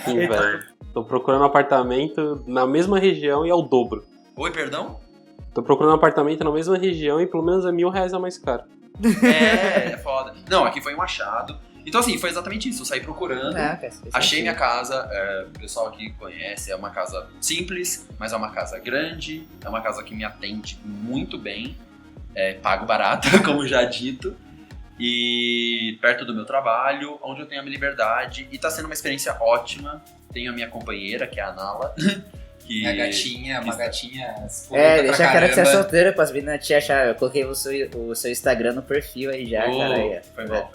Que inveja. Tô procurando um apartamento na mesma região e é o dobro. Oi, perdão? Tô procurando um apartamento na mesma região e pelo menos é R$1.000 a mais caro. É foda. Não, aqui foi um achado. Então assim, foi exatamente isso, eu saí procurando, achei minha casa, o pessoal aqui conhece, é uma casa simples, mas é uma casa grande, é uma casa que me atende muito bem, pago barato, como já dito, e perto do meu trabalho, onde eu tenho a minha liberdade, e tá sendo uma experiência ótima. Tenho a minha companheira, que é a Nala, que... Uma gatinha. Deixa a cara que você é solteira, pra as meninas te achar. Eu coloquei o seu Instagram no perfil aí já, cara. Aí, foi mal.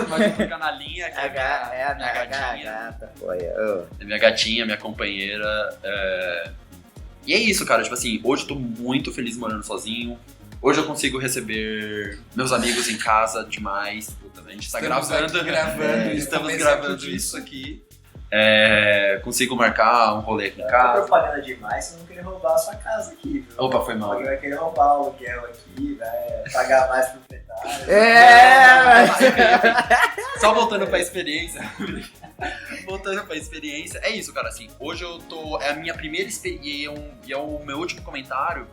Mas fica na linha aqui. A gata. É minha gatinha, minha companheira. E é isso, cara. Tipo assim, hoje eu tô muito feliz morando sozinho. Hoje eu consigo receber meus amigos em casa demais. Puta, a gente tá estamos gravando isso aqui. Consigo marcar um rolê aqui em casa. Propaganda demais, você não querer roubar a sua casa aqui, viu? Opa, foi mal. Alguém vai querer roubar o aluguel aqui, vai pagar mais pro proprietário. Só voltando pra experiência. É isso, cara, assim, hoje eu tô... É a minha primeira experiência, e é o meu último comentário,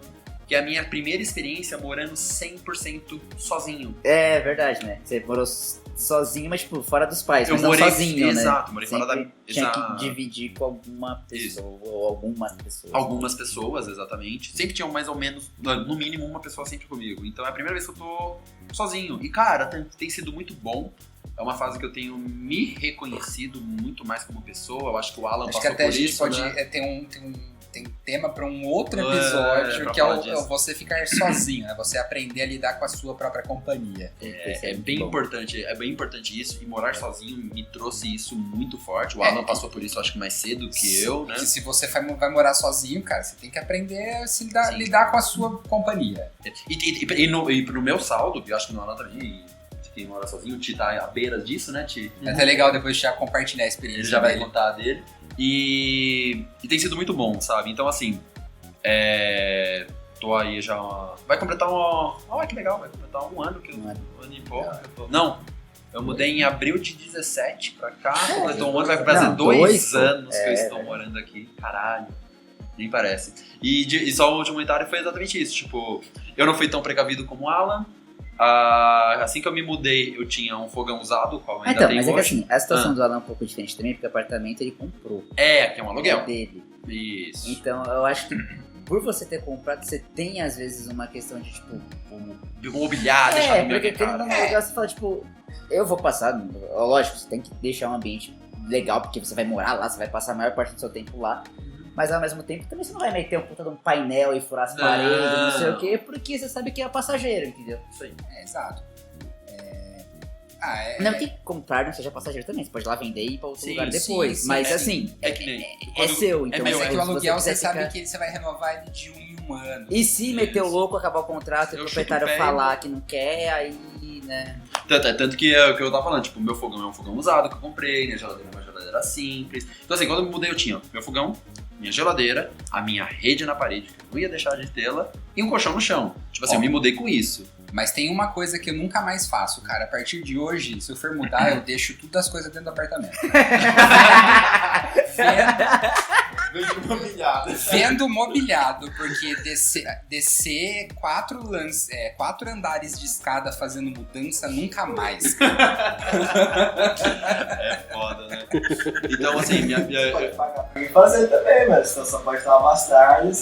que é a minha primeira experiência morando 100% sozinho. É verdade, né? Você morou sozinho, mas tipo, fora dos pais, eu mas morei, não sozinho, exato, né? morei fora da... Tinha que dividir com alguma pessoa, ou algumas pessoas. Algumas pessoas, exatamente. Sempre tinham mais ou menos, no mínimo, uma pessoa sempre comigo. Então é a primeira vez que eu tô sozinho. E cara, tem sido muito bom. É uma fase que eu tenho me reconhecido muito mais como pessoa. Eu acho que o Alan passou por isso. Acho que até a gente pode tem tema para um outro episódio, que é você ficar sozinho, né? Você aprender a lidar com a sua própria companhia. É bem importante isso, e morar sozinho me trouxe isso muito forte. O Alan passou por isso, acho que mais cedo que eu, né? Que se você vai morar sozinho, cara, você tem que aprender a lidar com a sua companhia. E no meu saldo, eu acho que no Alan também... Quem mora sozinho, o Ti tá à beira disso, né, Ti? É até legal depois já compartilhar a experiência. Ele já vai contar dele. E tem sido muito bom, sabe? Então, assim, tô aí já... Vai completar olha que legal, vai completar um ano um ano e pouco. Não, eu mudei em abril de 17 pra cá, completou um ano, vai fazer 2 anos que eu estou morando aqui. Caralho, nem parece. E só o último comentário foi exatamente isso, tipo, eu não fui tão precavido como o Alan. Assim que eu me mudei, eu tinha um fogão usado, qual ainda tem hoje. Mas é que assim, a situação do Alan é um pouco diferente também, porque o apartamento ele comprou. Que é um aluguel. É dele. Isso. Então, eu acho que por você ter comprado, você tem às vezes uma questão de, tipo... mobiliar, deixar no meu porque quando não é legal, você fala, tipo... Eu vou passar... Lógico, você tem que deixar um ambiente legal, porque você vai morar lá, você vai passar a maior parte do seu tempo lá. Mas ao mesmo tempo também você não vai meter um puta de um painel e furar as paredes, não sei o quê, porque você sabe que é passageiro, entendeu? Isso aí. Exato. Não que comprar não seja passageiro também, você pode ir lá vender e ir pra outro lugar depois. Sim, mas assim, é seu. Então, meu, que o aluguel você sabe que você vai renovar ele de 1 em 1 ano. E se meter o louco, acabar o contrato e o proprietário falar que não quer, aí, né? Tanto que é o que eu tava falando, tipo, meu fogão é um fogão usado que eu comprei, minha geladeira é uma geladeira simples. Então assim, quando eu me mudei eu tinha meu fogão, minha geladeira, a minha rede na parede, que eu não ia deixar de tê-la, e um colchão no chão. Tipo assim, eu me mudei com isso. Mas tem uma coisa que eu nunca mais faço, cara. A partir de hoje, se eu for mudar, eu deixo todas as coisas dentro do apartamento. Vendo mobiliado, porque descer 4 andares de escada fazendo mudança, nunca mais. É foda, né? Então, assim, pode pagar pra mim fazer também, mas você só pode estar mais tarde.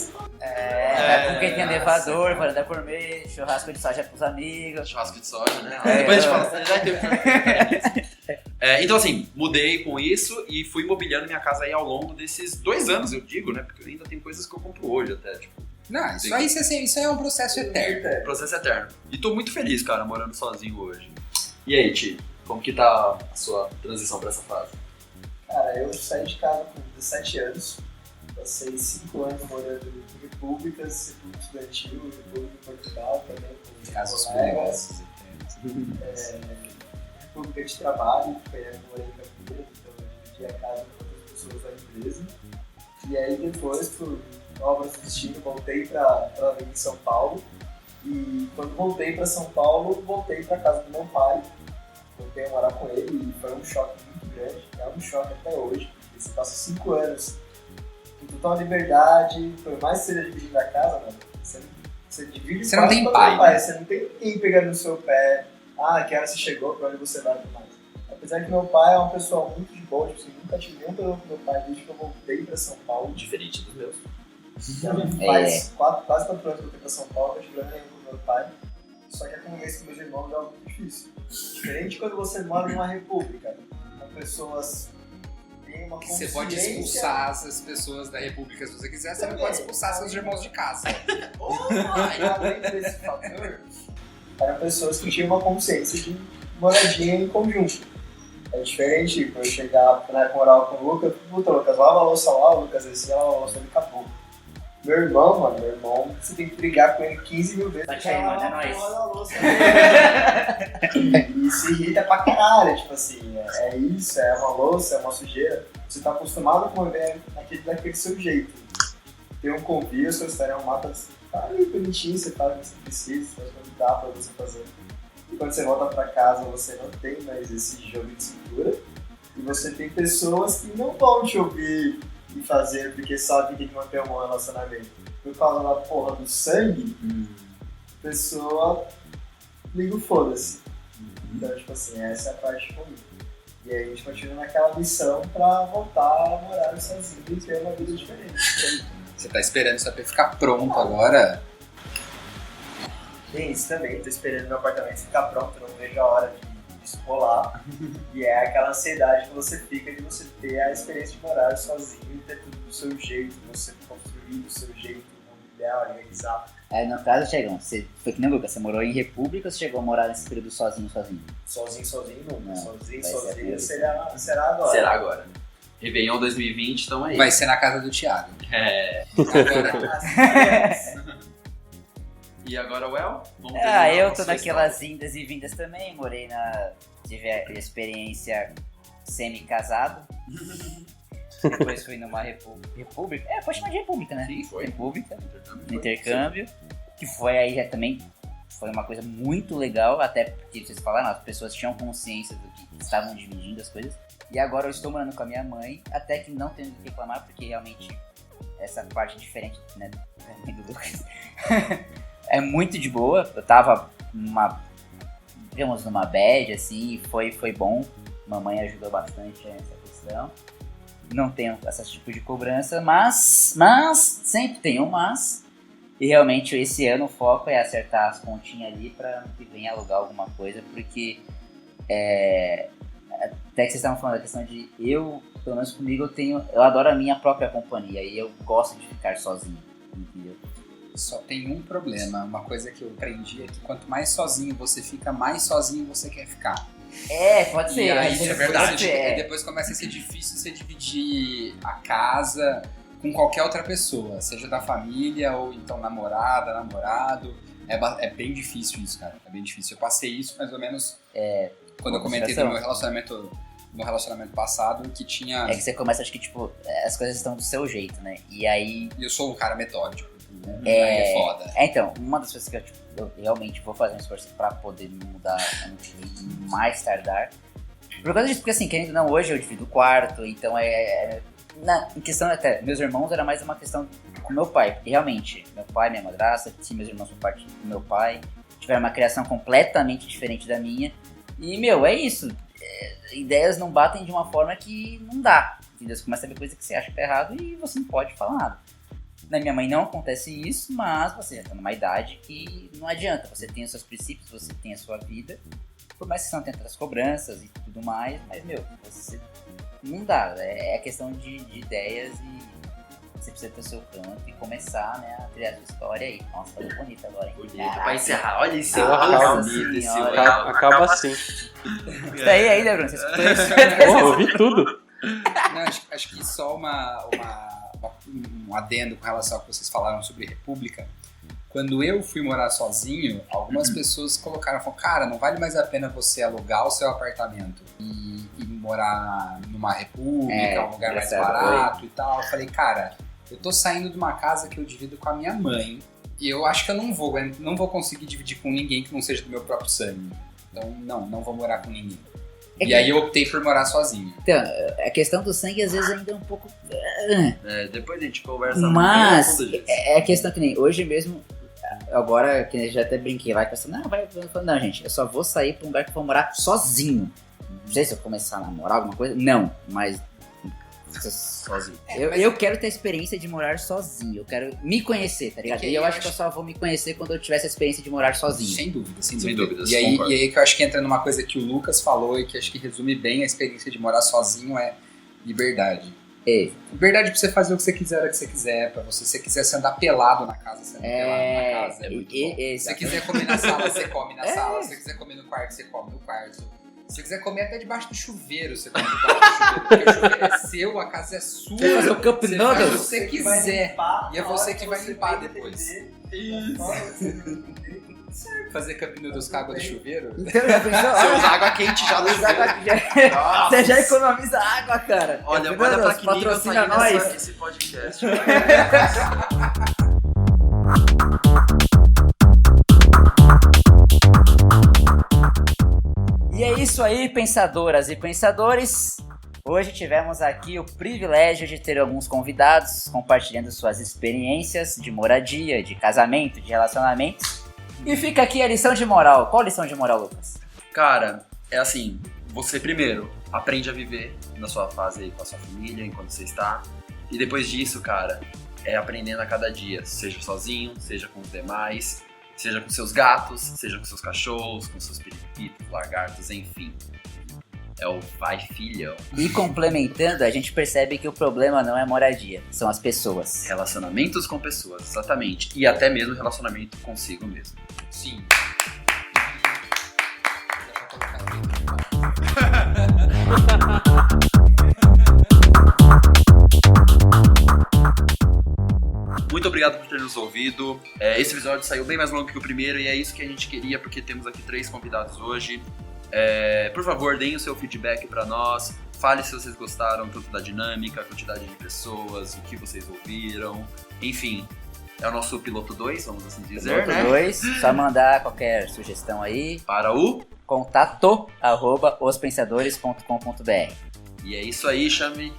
Porque tem elevador, varanda por mês, churrasco de soja pros amigos. Churrasco de soja, né? Depois a gente fala, já teve. Então, assim, mudei com isso e fui mobiliando minha casa aí ao longo desses 2 anos, eu digo, né? Porque ainda tem coisas que eu compro hoje até, tipo. Não, isso aí isso é um processo eterno. Processo eterno. E tô muito feliz, cara, morando sozinho hoje. E aí, Ti? Como que tá a sua transição pra essa fase? Cara, eu saí de casa com 17 anos. Passei 5 anos morando em repúblicas, república estudantil, república em Portugal também, com Casos colegas. curiosos. República de trabalho, que foi a morei em Campinas, então eu dividi a casa com outras pessoas da empresa. E aí depois, por obras do destino, voltei para vir em São Paulo. E quando voltei para São Paulo, voltei para casa do meu pai. Voltei a morar com ele e foi um choque muito grande. É um choque até hoje, porque você passa 5 anos com total liberdade, por mais que seja dividindo a casa, mano, você divide Você não tem com o pai, teu pai, né? você não tem ninguém pegando no seu pé. Ah, que hora você chegou, pra onde você vai e tudo mais. Apesar que meu pai é uma pessoa muito de boa, tipo, assim, nunca tive nenhum problema com meu pai desde que eu voltei pra São Paulo. Diferente dos meus. Faz quase 4 anos que eu voltei pra São Paulo, eu tive problema nenhum com meu pai. Só que a convivência com meus irmãos é algo muito difícil. Diferente quando você mora numa república, com pessoas que têm uma Que consciência... você pode expulsar as pessoas da república se você quiser, você não pode expulsar seus irmãos de casa. E além desse fator, eram pessoas que tinham uma consciência de moradia em conjunto. É diferente, tipo, eu chegar na época morar com o Lucas, puta, Lucas, lava a louça lá, o Lucas, esse lava a louça, ele acabou. Meu irmão, você tem que brigar com ele 15 mil vezes. Bate aí, mano, é nóis. E se irrita pra caralho, tipo assim, é isso, é uma louça, é uma sujeira. Você tá acostumado a conviver daquele seu jeito. Tem um convívio, seu história é um mapa assim, tá ali bonitinho, você faz o que você precisa, faz o que dá pra você fazer. E quando você volta pra casa, você não tem mais esse jogo de cintura. E você tem pessoas que não vão te ouvir e fazer porque sabem que tem que manter um bom relacionamento. Por causa da porra do sangue, a pessoa liga o foda-se. Então, tipo assim, essa é a parte ruim. E aí a gente continua naquela missão pra voltar a morar sozinho e ter uma vida diferente. Você tá esperando isso AP ficar pronto agora? Tem isso também, tô esperando meu apartamento ficar pronto, não vejo a hora de isso rolar. E é aquela ansiedade que você fica de você ter a experiência de morar sozinho e ter tudo do seu jeito, você construir do seu jeito, mobiliar, organizar. No caso, Tiagão, você foi que nem o Lucas, você morou em república ou você chegou a morar nesse período sozinho? Sozinho nunca. Não, Sozinho vai ser será agora. Será agora. Réveillon 2020, então aí. Vai ser na casa do Thiago. É. Agora, E agora, Well? Vamos Eu nossa tô naquelas história. indas e vindas também, tive a experiência semi-casado. Depois fui numa república. Pode chamar de república, né? Sim, foi. República, Foi. intercâmbio. Que foi aí já também. Foi uma coisa muito legal, até porque vocês falaram, as pessoas tinham consciência do que estavam dividindo as coisas. E agora eu estou morando com a minha mãe, até que não tenho o que reclamar, porque realmente essa parte diferente, né, do Lucas, é muito de boa. Eu tava numa bad, assim, foi bom. Mamãe ajudou bastante nessa questão. Não tenho esse tipo de cobrança, mas sempre tem um mas. E realmente esse ano o foco é acertar as pontinhas ali pra ano que vem alugar alguma coisa, porque até que vocês estavam falando da questão de pelo menos comigo, eu adoro a minha própria companhia e eu gosto de ficar sozinho, entendeu? só tem um problema. Uma coisa que eu aprendi é que quanto mais sozinho você fica, mais sozinho você quer ficar. Pode ser. E aí, isso é verdade. E depois começa a ser difícil você dividir a casa com qualquer outra pessoa, seja da família ou então namorado. É bem difícil isso, cara. É bem difícil. Eu passei isso mais ou menos quando eu comentei do meu relacionamento passado, que tinha... É que você começa, acho que, tipo, as coisas estão do seu jeito, né? E aí... Eu sou um cara metódico. Aí é foda. Então, uma das coisas que eu realmente vou fazer um esforço pra poder me mudar ano que vem, mais tardar. Por causa disso, porque assim, querendo ou não, hoje eu divido o quarto, então em questão até, meus irmãos era mais uma questão com meu pai, porque realmente, meu pai, minha madrasta, sim, meus irmãos são parte do meu pai, tiveram uma criação completamente diferente da minha, e, é isso, ideias não batem de uma forma que não dá, entendeu? Você começa a ver coisa que você acha que tá errado e você não pode falar nada. Na minha mãe não acontece isso, mas você já tá numa idade que não adianta, você tem os seus princípios, você tem a sua vida, Por mais que você não tenha outras cobranças e tudo mais, mas, meu, você não dá. É questão de ideias e você precisa ter o seu canto e começar, né, a criar a sua história aí. Nossa, falou bonito agora, hein? Bonito, pra encerrar. Olha isso, Nossa bonito esse senhora. legal. Acaba assim. Você tá aí ainda, Bruno? Você escutou isso? Pô, eu vi tudo. Não, acho que só um adendo com relação ao que vocês falaram sobre república. Quando eu fui morar sozinho, algumas pessoas falaram, cara, não vale mais a pena você alugar o seu apartamento e morar numa república, um lugar mais barato e tal. Eu falei, cara, eu tô saindo de uma casa que eu divido com a minha mãe e eu acho que eu não vou conseguir dividir com ninguém que não seja do meu próprio sangue. Então, não vou morar com ninguém. E aí eu optei por morar sozinho. Então, a questão do sangue às vezes ainda é um pouco... Depois a gente conversa. Mas é a questão que nem hoje mesmo, agora que eu já até brinquei lá, que eu não, gente, eu só vou sair pra um lugar que eu vou morar sozinho. Não sei se eu começar a namorar alguma coisa, não, mas sozinho. Eu quero ter a experiência de morar sozinho, eu quero me conhecer, tá ligado? E eu acho que eu só vou me conhecer quando eu tiver essa experiência de morar sozinho. Sem dúvida. Sem dúvidas, E aí que eu acho que entra numa coisa que o Lucas falou e que acho que resume bem a experiência de morar sozinho, é liberdade. Liberdade pra você fazer o que você quiser, a hora que você quiser, pra você. Se você quiser você andar pelado na casa, você anda pelado na casa. É muito bom. Se você quiser comer na sala, você come na sala. Se você quiser comer no quarto, você come no quarto. Se você quiser comer até debaixo do chuveiro, você come debaixo do chuveiro. Porque o chuveiro é seu, a casa é sua. Você faz o cup Você noodles? faz o que você quiser. E é você que vai limpar depois. Fazer cup noodles com água de chuveiro? Então, já pensou? Você usa água quente já no chuveiro. Você já economiza água, cara. Olha pra que nível patrocina tá nós. indo esse podcast. E é isso aí, pensadoras e pensadores. Hoje tivemos aqui o privilégio de ter alguns convidados compartilhando suas experiências de moradia, de casamento, de relacionamentos. E fica aqui a lição de moral. Qual a lição de moral, Lucas? Cara, é assim, você primeiro aprende a viver na sua fase aí com a sua família, enquanto você está. E depois disso, cara, é aprendendo a cada dia, seja sozinho, seja com os demais, seja com seus gatos, seja com seus cachorros, com seus periquitos, lagartos, enfim. É o vai filhão. E complementando, a gente percebe que o problema não é moradia, são as pessoas. Relacionamentos com pessoas, exatamente. E até mesmo relacionamento consigo mesmo. Sim. Muito obrigado por ter nos ouvido. Esse episódio saiu bem mais longo que o primeiro e é isso que a gente queria, porque temos aqui 3 convidados hoje. Por favor, deem o seu feedback para nós. Fale se vocês gostaram tanto da dinâmica, a quantidade de pessoas, o que vocês ouviram. Enfim, é o nosso piloto 2, vamos assim dizer, Piloto né? 2, só mandar qualquer sugestão aí. Para o... contato@ospensadores.com.br. E é isso aí, chame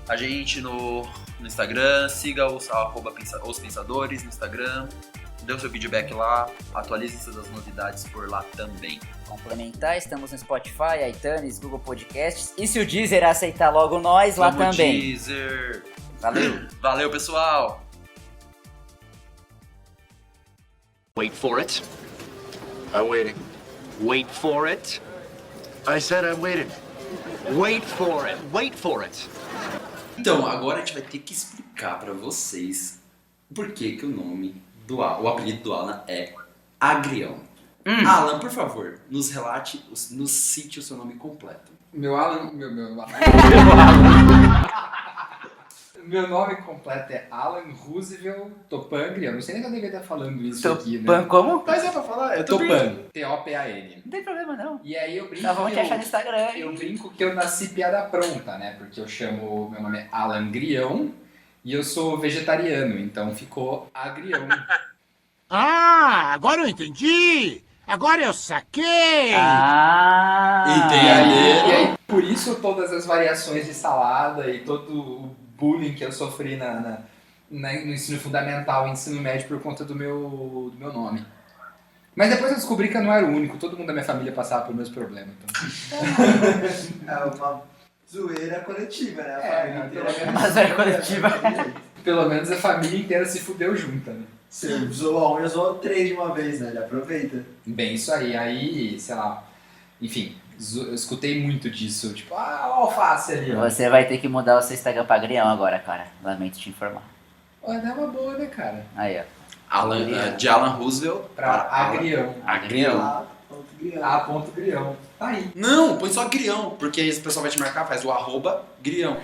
a gente no Instagram, siga os @ospensadores no Instagram, dê o seu feedback lá, atualize as novidades por lá também. Complementar, estamos no Spotify, iTunes, Google Podcasts, e se o Deezer aceitar logo nós, lá Vamos também. Deezer. Valeu! Valeu, pessoal! Wait for it. I'm waiting. Wait for it. I said I'm waiting. Wait for it. Wait for it. Então, agora a gente vai ter que explicar pra vocês por que o nome do Alan, o apelido do Alan é Agrião. Alan, por favor, nos relate, nos cite o seu nome completo. Meu nome completo é Alan Roosevelt Topan. Eu não sei nem que eu deveria estar falando isso aqui, né? Topan como? Mas é pra falar, eu tô Topan. T-O-P-A-N. Não tem problema não. E aí eu brinco. Só vamos que te achar no Instagram. Eu brinco que eu nasci piada pronta, né? Porque eu chamo. Meu nome é Alan Grião e eu sou vegetariano, então ficou Agrião. Ah, agora eu entendi! Agora eu saquei! E aí, por isso todas as variações de salada e todo o bullying que eu sofri no ensino fundamental e ensino médio por conta do meu nome. Mas depois eu descobri que eu não era o único, todo mundo da minha família passava por meus problemas. Então. É uma zoeira coletiva, né? A família inteira. Uma zoeira coletiva. Pelo menos a família inteira se fudeu junta, né? Você zoa um, eu zoa 3 de uma vez, né? Ele aproveita. Bem, isso aí. Aí, sei lá, enfim, eu escutei muito disso. Tipo, o alface ali, ó. Você vai ter que mudar o seu Instagram pra Grião agora, cara. Lamento te informar. Olha, dá uma boa, né, cara? Aí, ó. De Alan Roosevelt Pra agrião. Agrião. Grião. Tá aí. Não, põe só Grião, porque aí o pessoal vai te marcar, faz o @Grião.